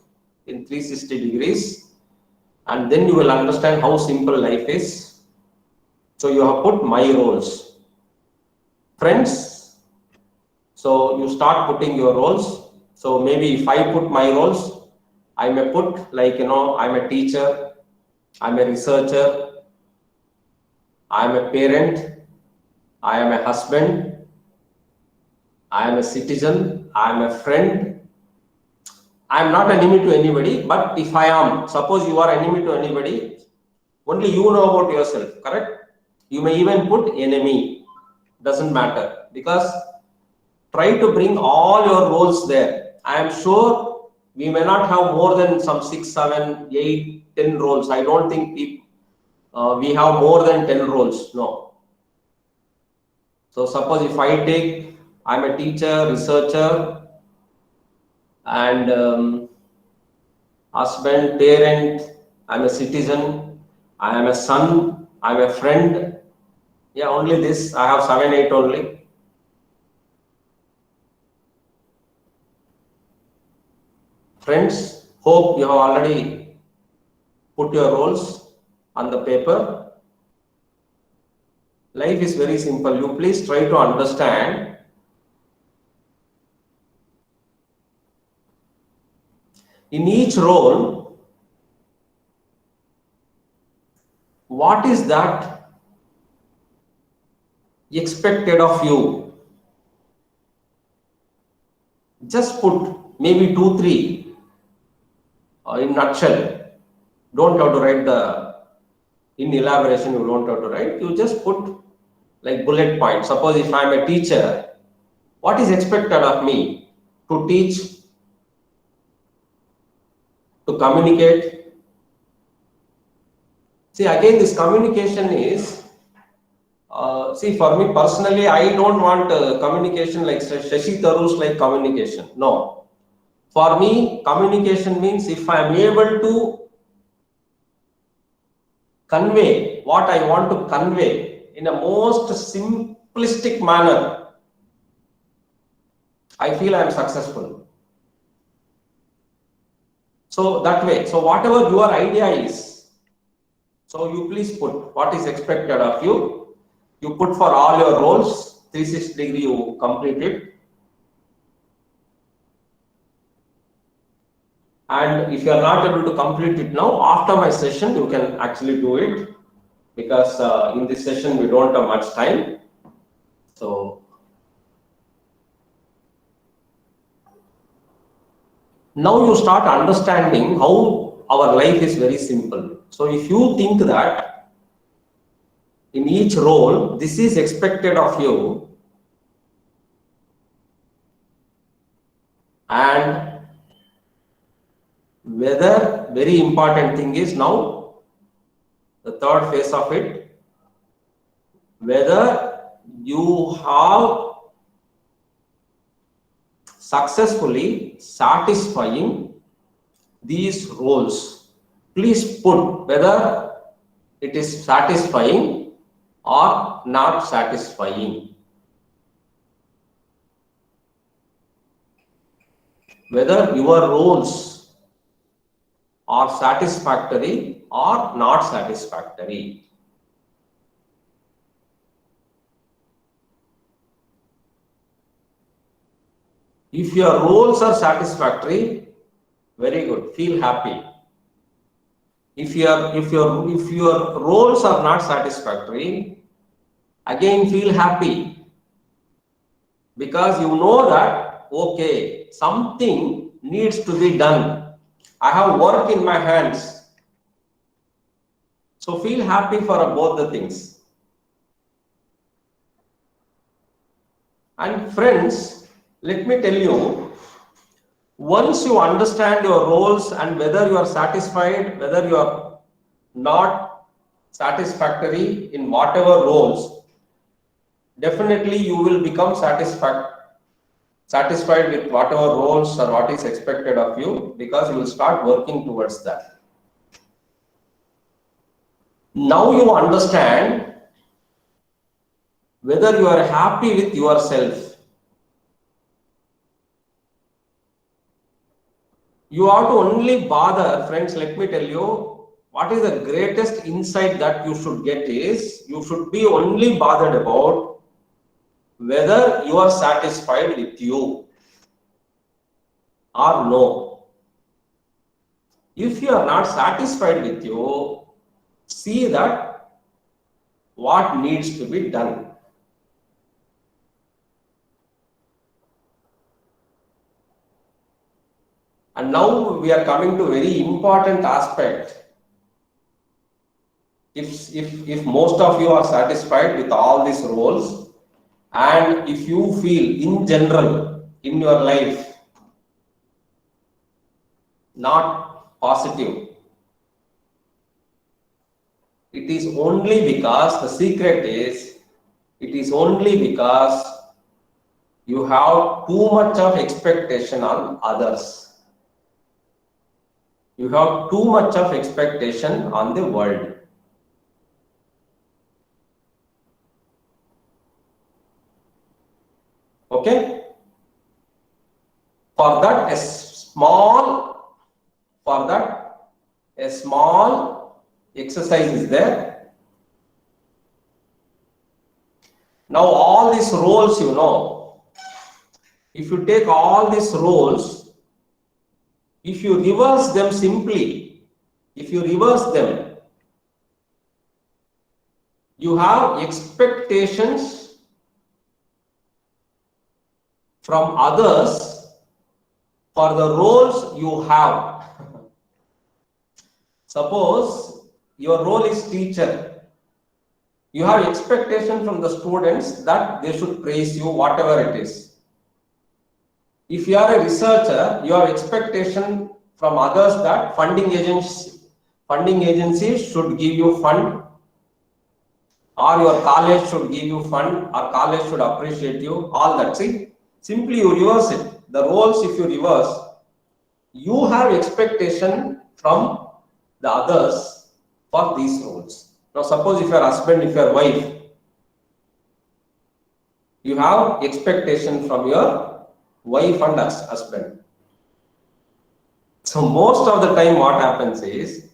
S2: in 360 degrees, and then you will understand how simple life is. So you have put my roles. Friends, so you start putting your roles. So maybe if I put my roles, I may put like, I'm a teacher, I'm a researcher, I'm a parent, I am a husband, I am a citizen, I am a friend. I am not enemy to anybody, but if I am, suppose you are enemy to anybody, only you know about yourself, correct? You may even put enemy, doesn't matter, because try to bring all your roles there. I am sure we may not have more than some 6, 7, 8, 10 roles. I don't think we have more than 10 roles. No. So suppose if I take, I'm a teacher, researcher, and husband, parent, I'm a citizen, I am a son, I'm a friend, Yeah, only this. I have 7, 8 only. Friends, hope you have already put your roles on the paper. Life is very simple. You please try to understand. In each role, what is that expected of you? Just put maybe 2, 3 in nutshell. Don't have to write in elaboration, you don't have to write. You just put like bullet points. Suppose if I am a teacher, what is expected of me? To teach, to communicate. See, again, this communication is, see, for me personally, I don't want communication like Shashi Tharoor's like communication. No. For me, communication means if I am able to convey what I want to convey in a most simplistic manner, I feel I am successful. So that way, so whatever your idea is, so you please put what is expected of you. You put for all your roles, 360-degree you complete it. And if you are not able to complete it now, after my session, you can actually do it, because in this session, we don't have much time. So now you start understanding how our life is very simple. So if you think that in each role, this is expected of you, and whether, very important thing is now the third phase of it, whether you have successfully satisfying these roles. Please put whether it is satisfying or not satisfying. Whether your roles are satisfactory or not satisfactory. If your roles are satisfactory, very good, feel happy. If your roles are not satisfactory, again feel happy, because you know that okay, something needs to be done. I have work in my hands. So feel happy for both the things. And friends, let me tell you, once you understand your roles and whether you are satisfied, whether you are not satisfactory in whatever roles, definitely you will become satisfied with whatever roles or what is expected of you, because you will start working towards that. Now you understand whether you are happy with yourself. You have to only bother, friends, let me tell you, what is the greatest insight that you should get is, you should be only bothered about whether you are satisfied with you or no. If you are not satisfied with you, see that what needs to be done. And now we are coming to a very important aspect. If most of you are satisfied with all these roles, and if you feel in general in your life not positive, it is only because, the secret is, it is only because you have too much of expectation on others. You have too much of expectation on the world. Okay. For that, a small exercise is there. Now all these roles, you know, if you take all these roles, if you reverse them simply, you have expectations from others for the roles you have. Suppose your role is teacher. You have expectation from the students that they should praise you, whatever it is. If you are a researcher, you have expectation from others that funding agencies should give you fund, or your college should give you fund, or college should appreciate you, all that. See, simply you reverse it. The roles, if you reverse, you have expectation from the others for these roles. Now suppose if your husband, if your wife, you have expectation from your wife and husband. So most of the time what happens is,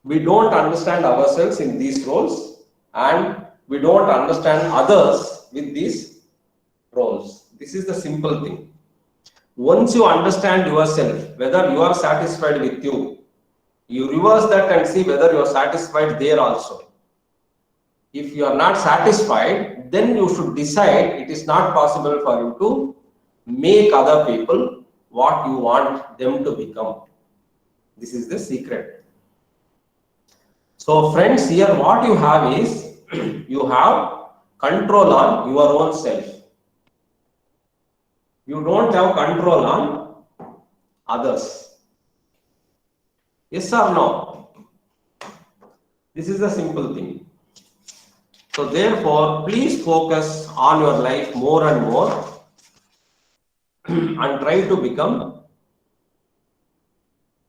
S2: we don't understand ourselves in these roles and we don't understand others with these roles. This is the simple thing. Once you understand yourself, whether you are satisfied with you reverse that and see whether you are satisfied there also. If you are not satisfied, then you should decide it is not possible for you to make other people what you want them to become. This is the secret. So friends, here what you have is, you have control on your own self. You don't have control on others. Yes or no? This is the simple thing. So therefore, please focus on your life more and more and try to become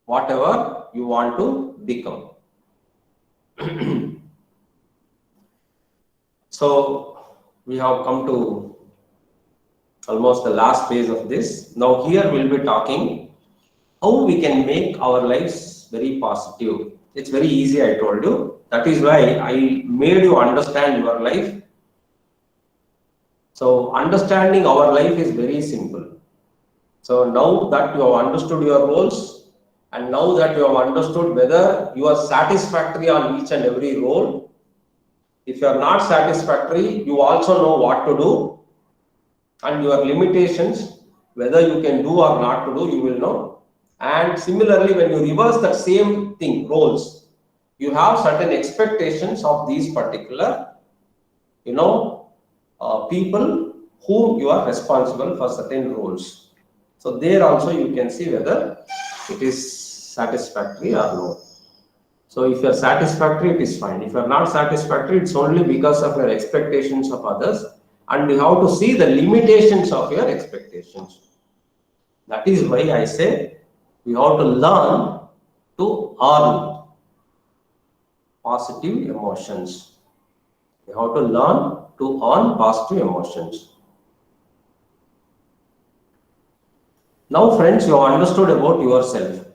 S2: whatever you want to become. So we have come to almost the last phase of this. Now here we'll be talking how we can make our lives very positive. It's very easy, I told you. That is why I made you understand your life. So understanding our life is very simple. So now that you have understood your roles, and now that you have understood whether you are satisfactory on each and every role, if you are not satisfactory, you also know what to do, and your limitations, whether you can do or not to do, you will know. And similarly, when you reverse that same thing, roles, you have certain expectations of these particular, people whom you are responsible for certain roles. So there also you can see whether it is satisfactory or no. So if you are satisfactory, it is fine. If you are not satisfactory, it's only because of your expectations of others, and you have to see the limitations of your expectations. That is why I say we have to learn to earn positive emotions. We have to learn to earn positive emotions. Now friends, you have understood about yourself.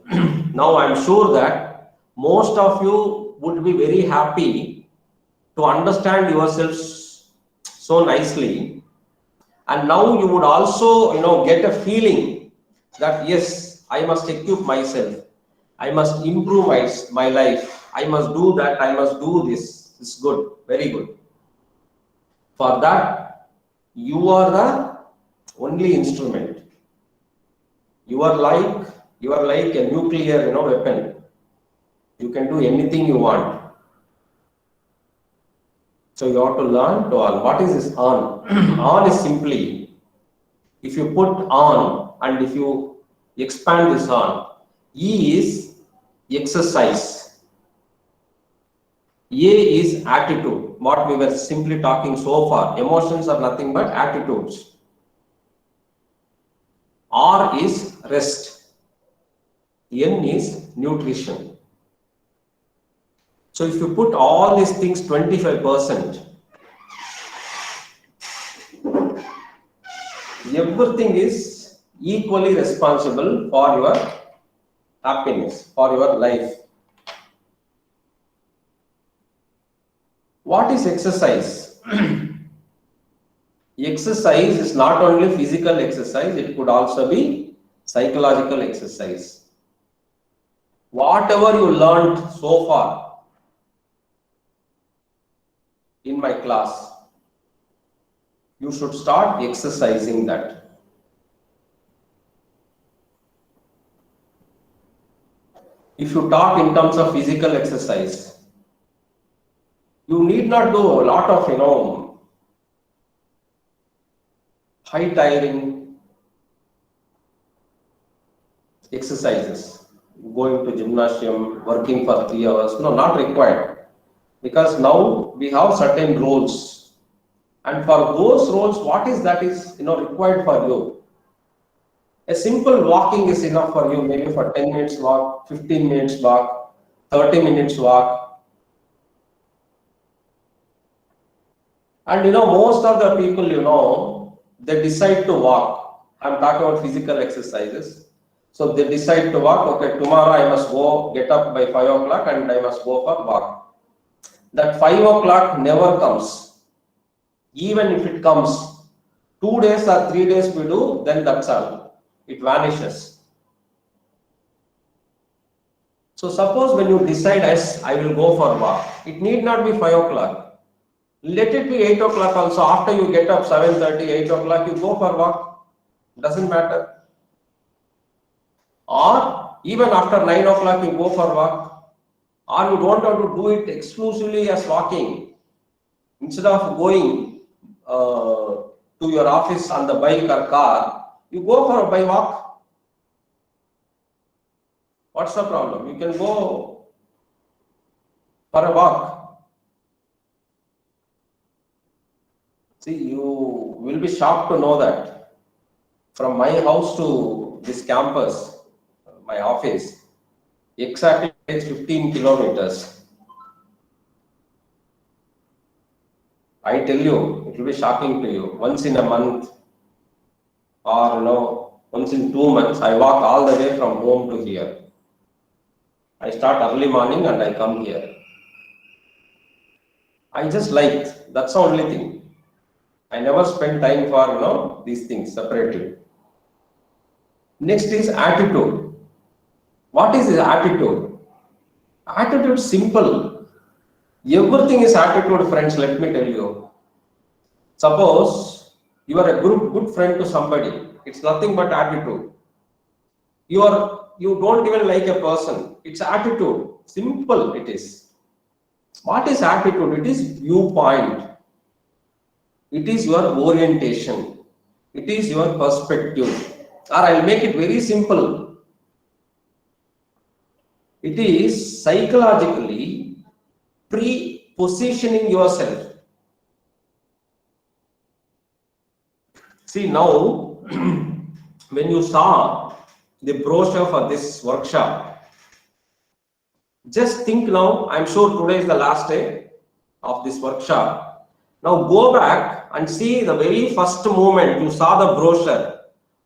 S2: Now I am sure that most of you would be very happy to understand yourselves so nicely, and now you would also get a feeling that yes, I must equip myself, I must improve my life, I must do that, I must do this. It's good, very good. For that, you are the only instrument. You are like a nuclear weapon. You can do anything you want. So you have to learn to earn. What is this earn? Earn is simply, if you put on and if you expand this on, E is exercise. A is attitude. What we were simply talking so far. Emotions are nothing but attitudes. R is rest. N is nutrition. So if you put all these things 25%, everything is equally responsible for your happiness, for your life. What is exercise? Exercise is not only physical exercise, it could also be psychological exercise. Whatever you learned so far in my class, you should start exercising that. If you talk in terms of physical exercise, you need not do a lot of, high tiring exercises, going to gymnasium, working for 3 hours. No, not required. Because now we have certain roles. And for those roles, what is that is required for you? A simple walking is enough for you, maybe for 10 minutes walk, 15 minutes walk, 30 minutes walk. And most of the people, they decide to walk. I'm talking about physical exercises. So they decide to walk. Okay, tomorrow I must go, get up by 5 o'clock and I must go for walk. That 5 o'clock never comes. Even if it comes 2 days or 3 days we do, then that's all. It vanishes. So suppose when you decide, yes, I will go for walk, it need not be 5 o'clock. Let it be 8 o'clock also. After you get up 7:30, 8 o'clock, you go for walk. Doesn't matter. Or even after 9 o'clock, you go for walk. Or you don't have to do it exclusively as walking. Instead of going to your office on the bike or car, you go for by walk. What's the problem? You can go for a walk. See, you will be shocked to know that from my house to this campus, my office, exactly it's 15 kilometers. I tell you, it will be shocking to you. Once in a month or once in 2 months, I walk all the way from home to here. I start early morning and I come here. I just like, that's the only thing. I never spend time for these things separately. Next is attitude. What is this attitude? Attitude is simple. Everything is attitude, friends, let me tell you. Suppose you are a good friend to somebody. It's nothing but attitude. You don't even like a person. It's attitude. Simple it is. What is attitude? It is viewpoint. It is your orientation. It is your perspective. Or I'll make it very simple. It is psychologically pre-positioning yourself. See now, when you saw the brochure for this workshop, just think now, I'm sure today is the last day of this workshop. Now go back and see the very first moment you saw the brochure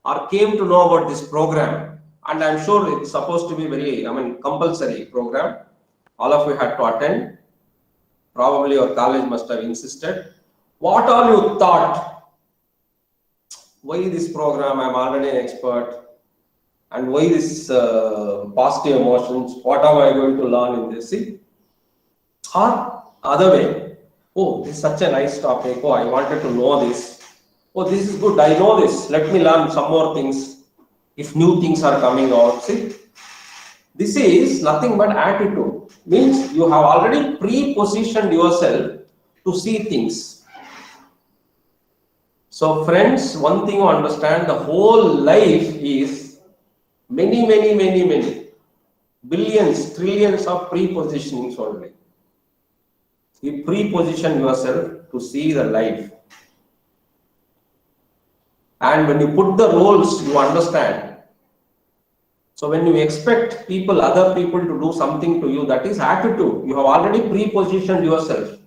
S2: or came to know about this program. And I'm sure it's supposed to be very, compulsory program. All of you had to attend. Probably your college must have insisted. What all you thought? Why this program? I'm already an expert. And why this positive emotions? What am I going to learn in this? See? Or other way. Oh, this is such a nice topic. Oh, I wanted to know this. Oh, this is good. I know this. Let me learn some more things. If new things are coming out, see, this is nothing but attitude. Means you have already pre-positioned yourself to see things. So friends, one thing you understand, the whole life is many billions, trillions of pre-positionings only. You pre-position yourself to see the life. And when you put the roles, you understand. So when you expect other people to do something to you, that is attitude. You have already pre-positioned yourself.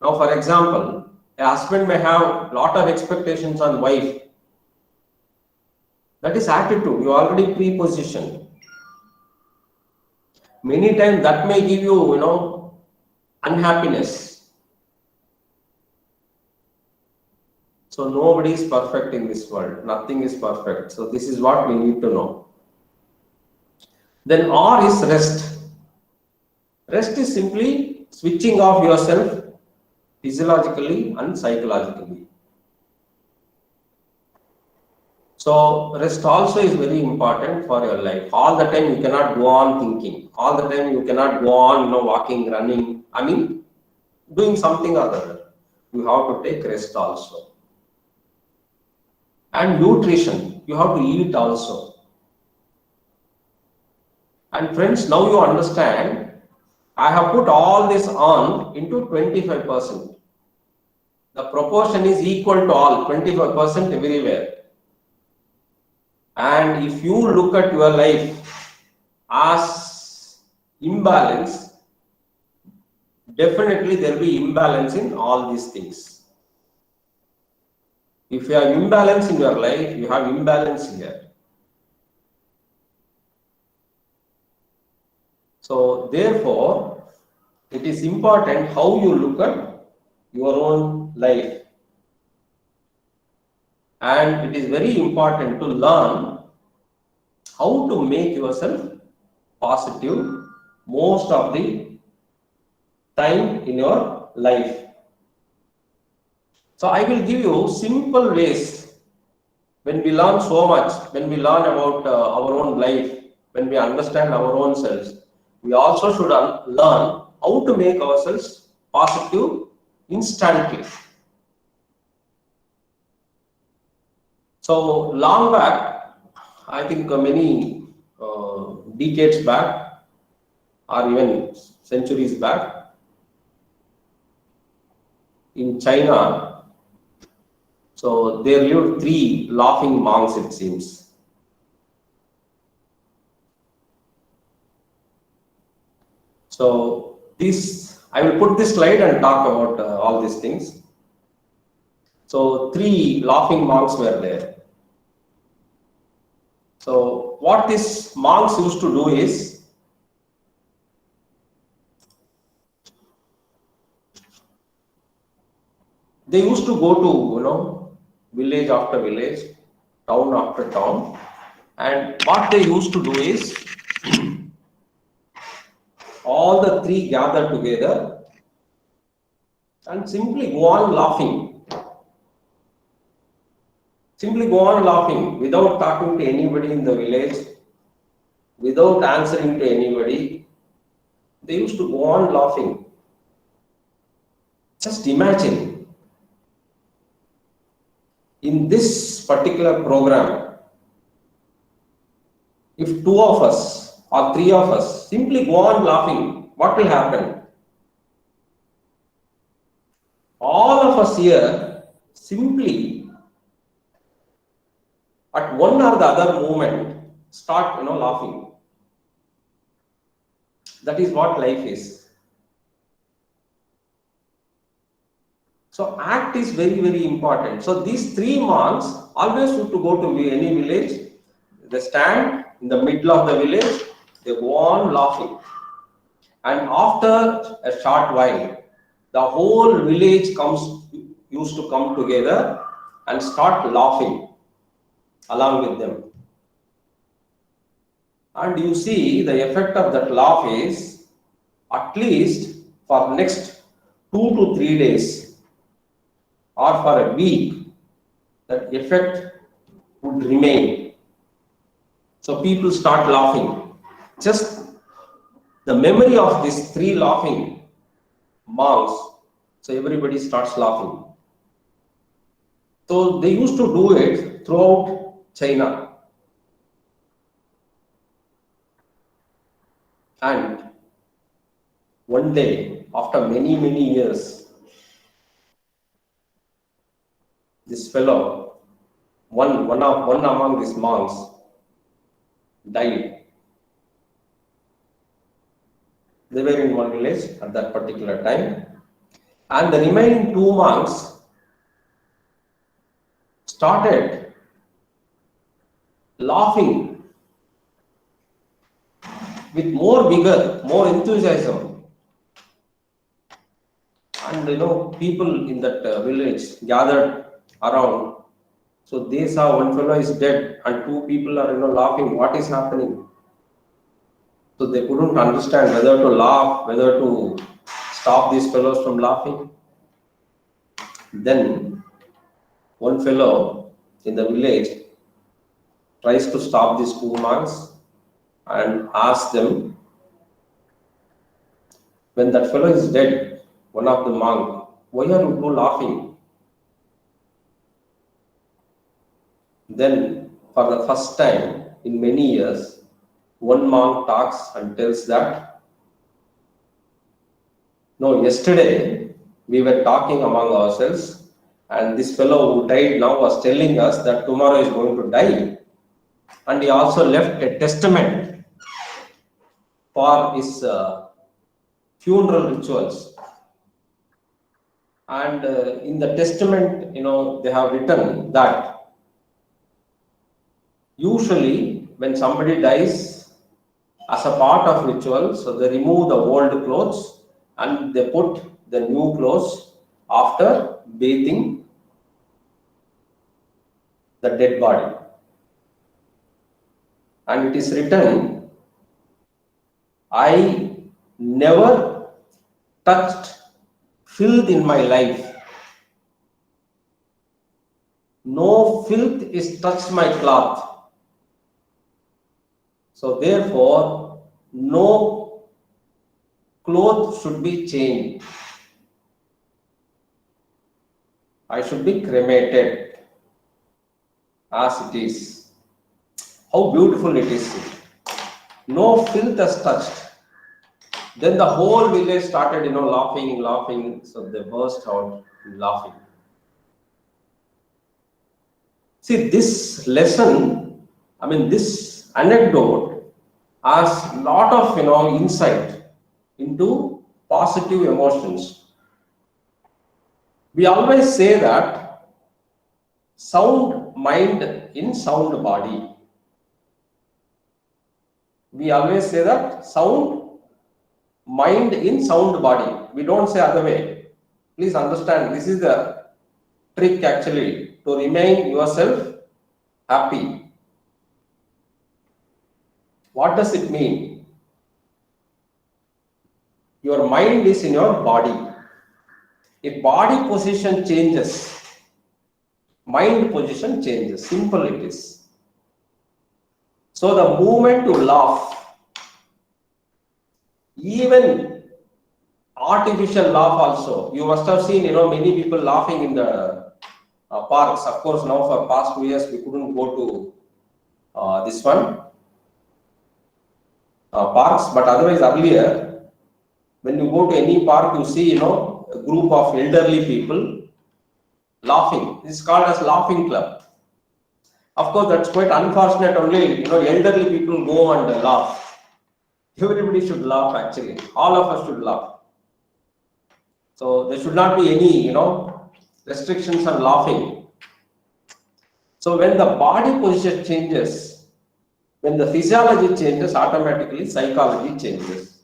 S2: Now, for example, A husband may have lot of expectations on wife. That is attitude. You already pre-positioned. Many times that may give you, unhappiness. So nobody is perfect in this world. Nothing is perfect. So this is what we need to know. Then R is rest. Rest is simply switching off yourself physiologically and psychologically. So rest also is very important for your life. All the time you cannot go on thinking. All the time you cannot go on, walking, running. Doing something other. You have to take rest also. And nutrition, you have to eat also. And friends, now you understand, I have put all this on into 25%. The proportion is equal to all, 25% everywhere. And if you look at your life as imbalance, definitely there will be imbalance in all these things. If you have imbalance in your life, you have imbalance here. So therefore, it is important how you look at your own life. And it is very important to learn how to make yourself positive most of the time in your life. So I will give you simple ways. When we learn so much, when we learn about our own life, when we understand our own selves, we also should learn how to make ourselves positive instantly. So long back, I think many decades back, or even centuries back, in China, so there lived 3 laughing monks, it seems. So this, I will put this slide and talk about all these things. So 3 laughing monks were there. So what these monks used to do is, they used to go to, village after village, town after town, and what they used to do is, all the 3 gather together and simply go on laughing. Simply go on laughing without talking to anybody in the village, without answering to anybody. They used to go on laughing. Just imagine, in this particular program, if 2 of us or 3 of us simply go on laughing, what will happen? All of us here simply at one or the other moment start laughing. That is what life is. So act is very, very important. So these 3 monks always used to go to any village. They stand in the middle of the village, they go on laughing. And after a short while, the whole village used to come together and start laughing along with them. And you see the effect of that laugh is, at least for next 2 to 3 days or for a week, that effect would remain. So people start laughing. Just the memory of these 3 laughing monks, so everybody starts laughing. So they used to do it throughout China. And one day, after many, many years, this fellow, one among these monks, died. They were in one village at that particular time. And the remaining 2 monks, started laughing with more vigor, more enthusiasm. And people in that village gathered around. So they saw one fellow is dead and two people are laughing. What is happening? So they couldn't understand whether to laugh, whether to stop these fellows from laughing. Then one fellow in the village tries to stop these two monks and asks them, when that fellow is dead, one of the monk, why are you two laughing? Then for the first time in many years, one monk talks and tells that, no, yesterday we were talking among ourselves and this fellow who died now was telling us that tomorrow is going to die. And he also left a testament for his funeral rituals. And in the testament, they have written that usually when somebody dies as a part of ritual, so they remove the old clothes and they put the new clothes after bathing the dead body. And it is written, I never touched filth in my life. No filth is touched my cloth. So therefore, no clothes should be changed. I should be cremated as it is. How beautiful it is. No filth is touched. Then the whole village started, laughing. So they burst out laughing. See, this lesson, this anecdote has a lot of, insight into positive emotions. We always say that sound mind in sound body. We always say that sound mind in sound body. We don't say other way. Please understand, this is the trick actually to remain yourself happy. What does it mean? Your mind is in your body. If body position changes, mind position changes. Simple it is. So the movement to laugh, even artificial laugh also. You must have seen, many people laughing in the parks. Of course, now for past 2 years, we couldn't go to this one, parks. But otherwise, earlier, when you go to any park, you see, a group of elderly people laughing. This is called as laughing club. Of course, that's quite unfortunate only, elderly people go and laugh. Everybody should laugh actually. All of us should laugh. So there should not be any, restrictions on laughing. So when the body position changes, when the physiology changes, automatically psychology changes.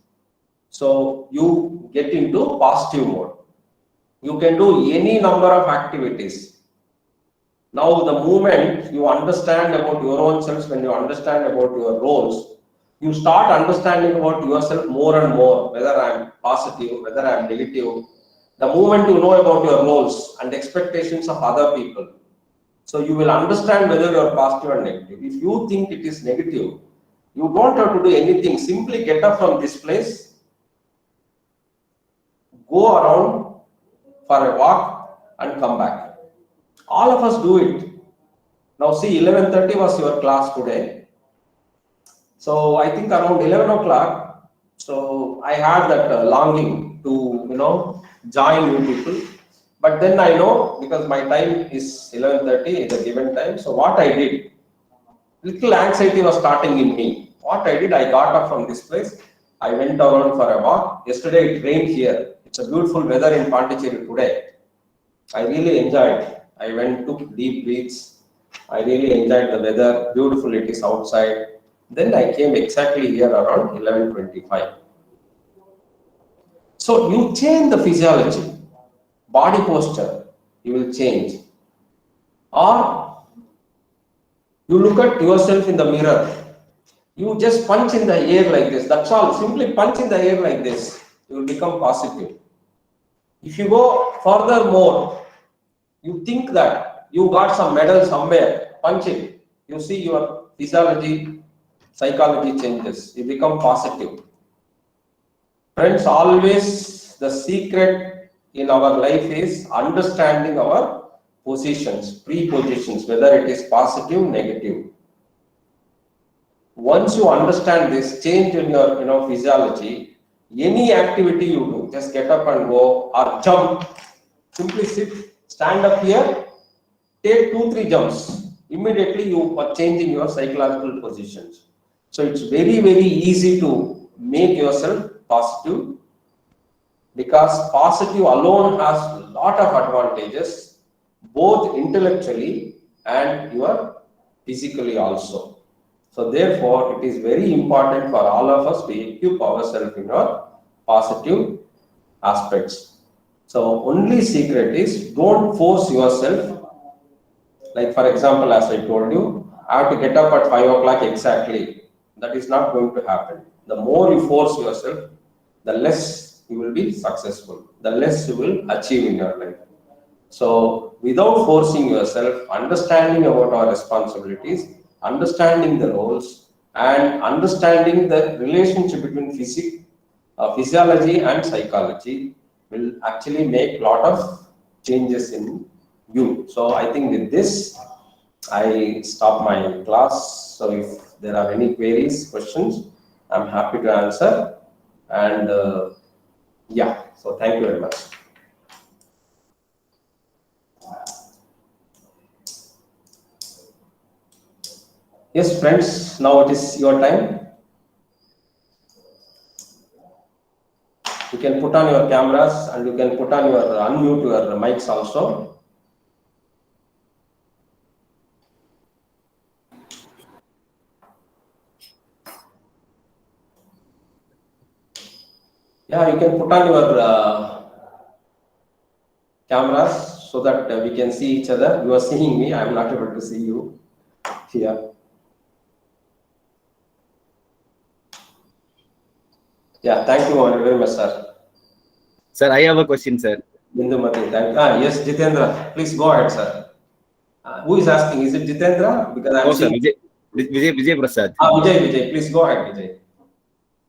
S2: So you get into positive mode. You can do any number of activities. Now the moment you understand about your own self, when you understand about your roles, you start understanding about yourself more and more, whether I am positive, whether I am negative. The moment you know about your roles and expectations of other people, so you will understand whether you are positive or negative. If you think it is negative, you don't have to do anything. Simply get up from this place, go around for a walk and come back. All of us do it. Now see, 11:30 was your class today. So I think around 11 o'clock, so I had that longing to, join new people. But then I know, because my time is 11:30, the given time. So what I did, little anxiety was starting in me. What I did, I got up from this place. I went around for a walk. Yesterday it rained here. It's a beautiful weather in Pondicherry today. I really enjoyed. I went to deep breaths. I really enjoyed the weather. Beautiful it is outside. Then I came exactly here around 11:25. So you change the physiology, body posture, you will change. Or you look at yourself in the mirror. You just punch in the air like this. That's all. Simply punch in the air like this. You will become positive. If you go further more, you think that you got some medal somewhere, punch it. You see your physiology, psychology changes. You become positive. Friends, always the secret in our life is understanding our positions, prepositions, whether it is positive, negative. Once you understand this change in your physiology, any activity you do, just get up and go or jump, simply sit, stand up here, take 2-3 jumps. Immediately you are changing your psychological positions. So it's very, very easy to make yourself positive, because positive alone has a lot of advantages, both intellectually and your physically also. So therefore, it is very important for all of us to equip ourselves in our positive aspects. So only secret is don't force yourself. Like for example, as I told you, I have to get up at 5 o'clock exactly. That is not going to happen. The more you force yourself, the less you will be successful, the less you will achieve in your life. So without forcing yourself, understanding about our responsibilities, understanding the roles, and understanding the relationship between physiology and psychology will actually make a lot of changes in you. So I think with this, I stop my class. So if there are any queries, questions, I'm happy to answer. And yeah, so thank you very much. Yes, friends, now it is your time. You can put on your cameras and you can put on your unmute your mics also. Yeah, you can put on your cameras so that we can see each other. You are seeing me, I am not able to see you here. Yeah, thank you very much, sir.
S1: Sir, I have a question, sir.
S2: Bindumati, thank you. Yes, Jitendra, please go ahead, sir. Who is asking? Is it Jitendra? Because I'm
S1: sir,
S2: seeing...
S1: Vijay Prasad.
S2: Vijay, please go ahead, Vijay.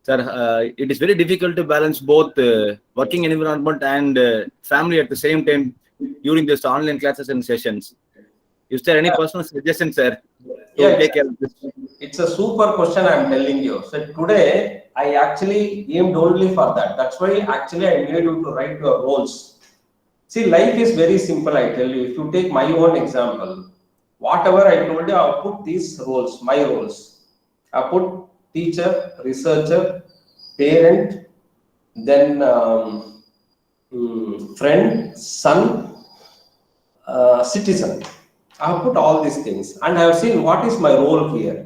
S1: Sir, it is very difficult to balance both working environment and family at the same time during this online classes and sessions. Is there any personal suggestion, sir, to take care of this?
S2: It's a super question I'm telling you. So today, I actually aimed only for that. That's why actually I made you to write your roles. See, life is very simple, I tell you. If you take my own example, whatever I told you, I'll put these roles, my roles. I put teacher, researcher, parent, then friend, son, citizen. I have put all these things and I have seen what is my role here.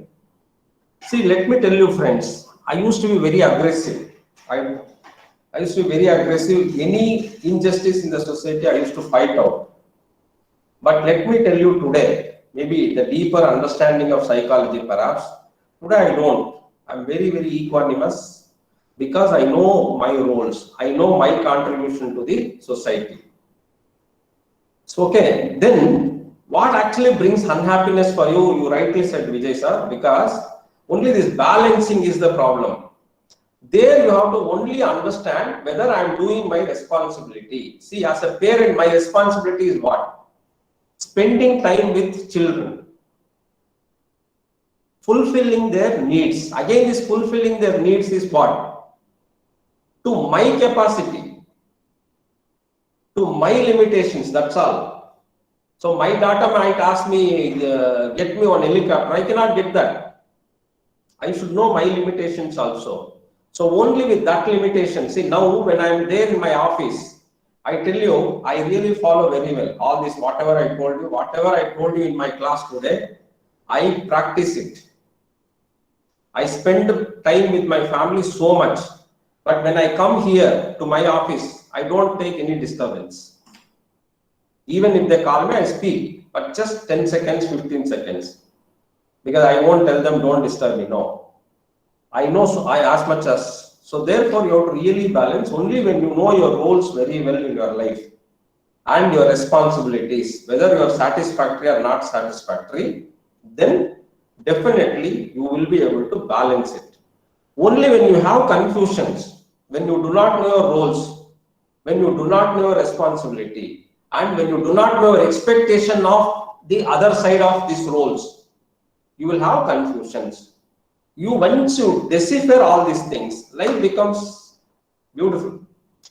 S2: See, let me tell you, friends, I used to be very aggressive. I used to be very aggressive. Any injustice in the society, I used to fight out. But let me tell you today, maybe the deeper understanding of psychology perhaps, today I don't. I'm very, very equanimous because I know my roles. I know my contribution to the society. So, okay, then what actually brings unhappiness for you? You rightly said, Vijay sir, because only this balancing is the problem. There you have to only understand whether I am doing my responsibility. See, as a parent, my responsibility is what? Spending time with children. Fulfilling their needs. Again, this fulfilling their needs is what? To my capacity. To my limitations, that's all. So my daughter might ask me, get me on helicopter. I cannot get that. I should know my limitations also. So only with that limitation, see now when I am there in my office, I tell you, I really follow very well all this, whatever I told you in my class today, I practice it. I spend time with my family so much, but when I come here to my office, I don't take any disturbance. Even if they call me, I speak, but just 10 seconds, 15 seconds, because I won't tell them don't disturb me. No, I know, so I as much as, so therefore you have to really balance. Only when you know your roles very well in your life and your responsibilities, whether you are satisfactory or not satisfactory, then definitely you will be able to balance it. Only when you have confusions, when you do not know your roles, when you do not know your responsibility, and when you do not know your expectation of the other side of these roles, you will have confusions. Once you decipher all these things, life becomes beautiful.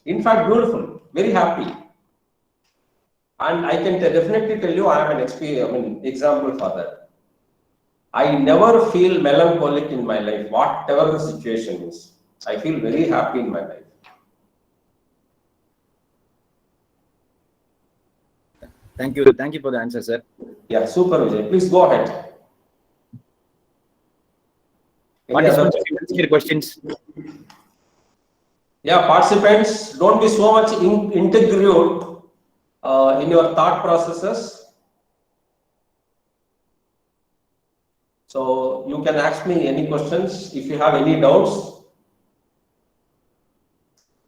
S2: In fact, beautiful, very happy. And I can definitely tell you, I am an example for that. I never feel melancholic in my life, whatever the situation is. I feel very happy in my life.
S1: Thank you for the answer, sir.
S2: Yeah, super, Vijay. Please go ahead.
S1: Participants, you ask your questions.
S2: Yeah, participants, don't be so much integrated in your thought processes. So you can ask me any questions if you have any doubts.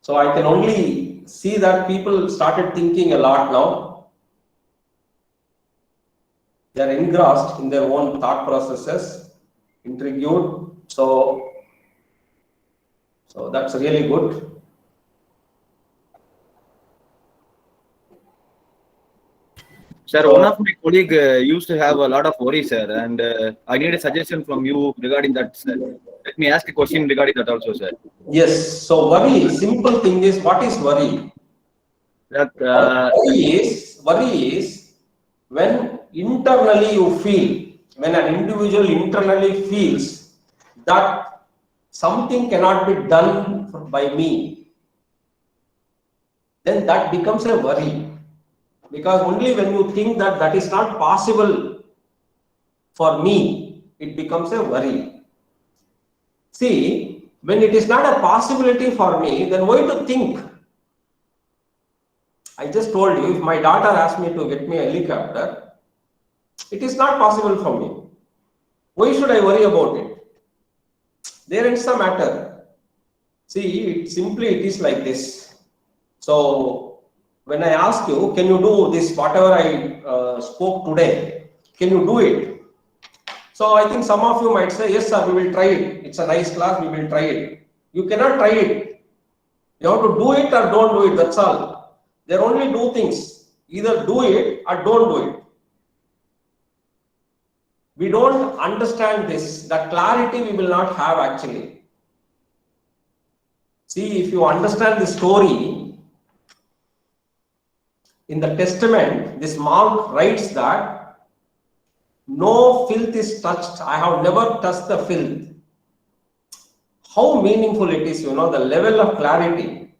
S2: So I can only see that people started thinking a lot now. They are engrossed in their own thought processes, intrigued. So that's really good.
S1: Sir, one of my colleague used to have a lot of worries, sir, and I need a suggestion from you regarding that, sir. Let me ask a question regarding that also, sir.
S2: Yes. So worry, simple thing is, what is worry?
S1: That
S2: worry is when internally you feel, when an individual internally feels that something cannot be done by me, then that becomes a worry. Because only when you think that that is not possible for me, it becomes a worry. See, when it is not a possibility for me, then why to think? I just told you, if my daughter asked me to get me a helicopter, it is not possible for me. Why should I worry about it? There ends the matter. See, it is like this. So, when I ask you, can you do this, whatever I spoke today, can you do it? So, I think some of you might say, yes, sir, we will try it. It's a nice class, we will try it. You cannot try it. You have to do it or don't do it, that's all. There are only two things. Either do it or don't do it. We don't understand this. That clarity we will not have actually. See, if you understand the story, in the Testament, this Mark writes that no filth is touched. I have never touched the filth. How meaningful it is, the level of clarity.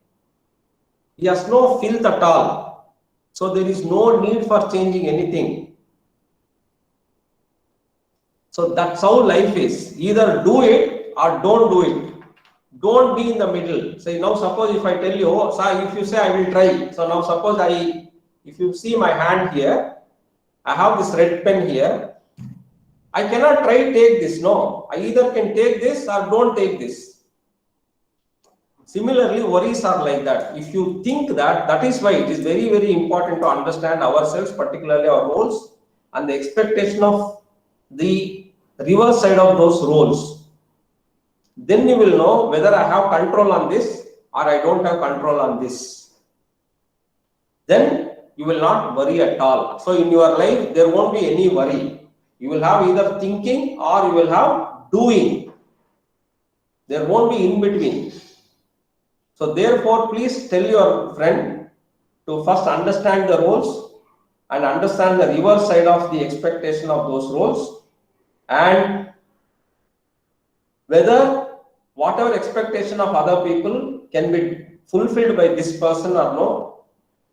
S2: He has no filth at all. So there is no need for changing anything. So that's how life is. Either do it or don't do it. Don't be in the middle. Say, now suppose if I tell you, if you say I will try. So now suppose if you see my hand here, I have this red pen here. I cannot try take this. No, I either can take this or don't take this. Similarly, worries are like that. If you think that is why it is very, very important to understand ourselves, particularly our roles and the expectation of the reverse side of those roles. Then you will know whether I have control on this or I don't have control on this. Then you will not worry at all. So in your life, there won't be any worry. You will have either thinking or you will have doing. There won't be in between. So therefore, please tell your friend to first understand the roles and understand the reverse side of the expectation of those roles, and whether whatever expectation of other people can be fulfilled by this person or no.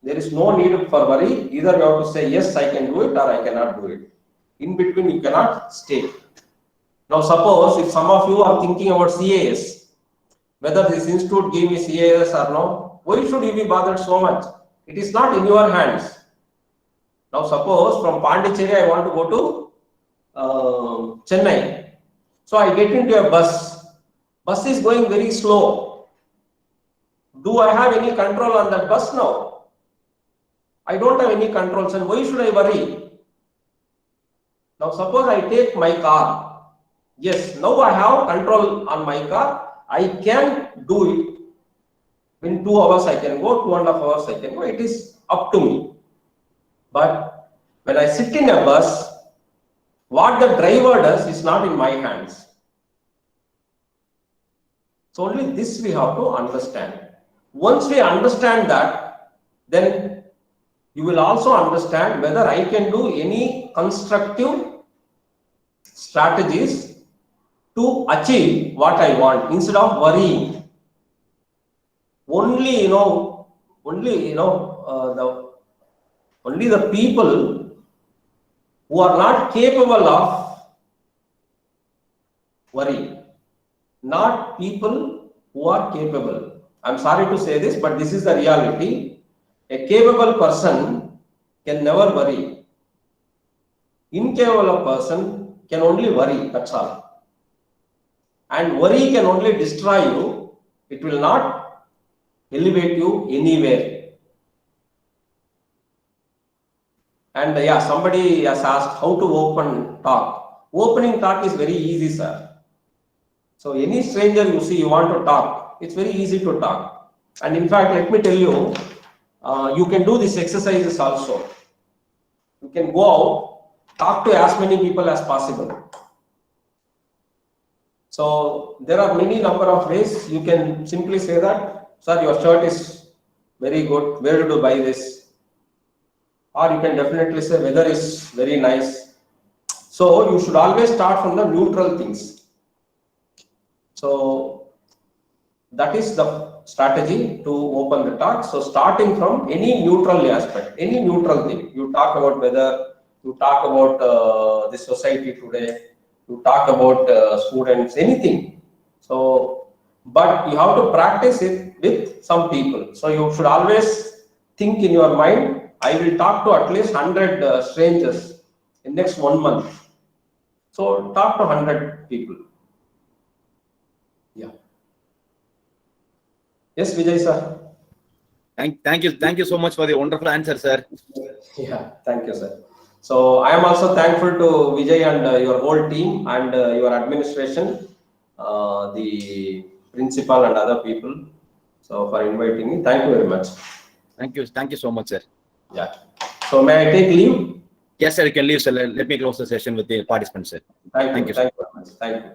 S2: There is no need for worry. Either you have to say, yes, I can do it, or I cannot do it. In between, you cannot stay. Now, suppose if some of you are thinking about CAS, whether this institute give me CAS or no, why should you be bothered so much? It is not in your hands. Now, suppose from Pondicherry, I want to go to Chennai. So, I get into a bus. Bus is going very slow. Do I have any control on that bus now? I don't have any controls, and why should I worry? Now, suppose I take my car. Yes, now I have control on my car. I can do it. In 2 hours I can go, 2.5 hours I can go. It is up to me. But when I sit in a bus, what the driver does is not in my hands. So only this we have to understand. Once we understand that, then you will also understand whether I can do any constructive strategies to achieve what I want instead of worrying. Only the people who are not capable of worry, not people who are capable. I'm sorry to say this, but this is the reality. A capable person can never worry. Incapable person can only worry, that's all. And worry can only destroy you. It will not elevate you anywhere. And yeah, somebody has asked how to open talk. Opening talk is very easy, sir. So any stranger you see, you want to talk, it's very easy to talk. And in fact, let me tell you, you can do these exercises also. You can go out, talk to as many people as possible. So there are many number of ways. You can simply say that, sir, your shirt is very good. Where did you buy this? Or you can definitely say weather is very nice. So you should always start from the neutral things. So that is the strategy to open the talk. So starting from any neutral aspect, any neutral thing. You talk about weather, you talk about the society today, you talk about students, anything. So, but you have to practice it with some people. So you should always think in your mind, I will talk to at least 100 strangers in next 1 month. So talk to 100 people. Yeah. Yes, Vijay sir.
S1: Thank you so much for the wonderful answer, sir.
S2: Yeah, thank you, sir. So I am also thankful to Vijay and your whole team and your administration, the principal and other people. So for inviting me, thank you very much.
S1: Thank you so much, sir.
S2: Yeah. So may I take leave?
S1: Yes, sir. You can leave, sir. Let me close the session with the participants, sir.
S2: Thank you very much. Thank you.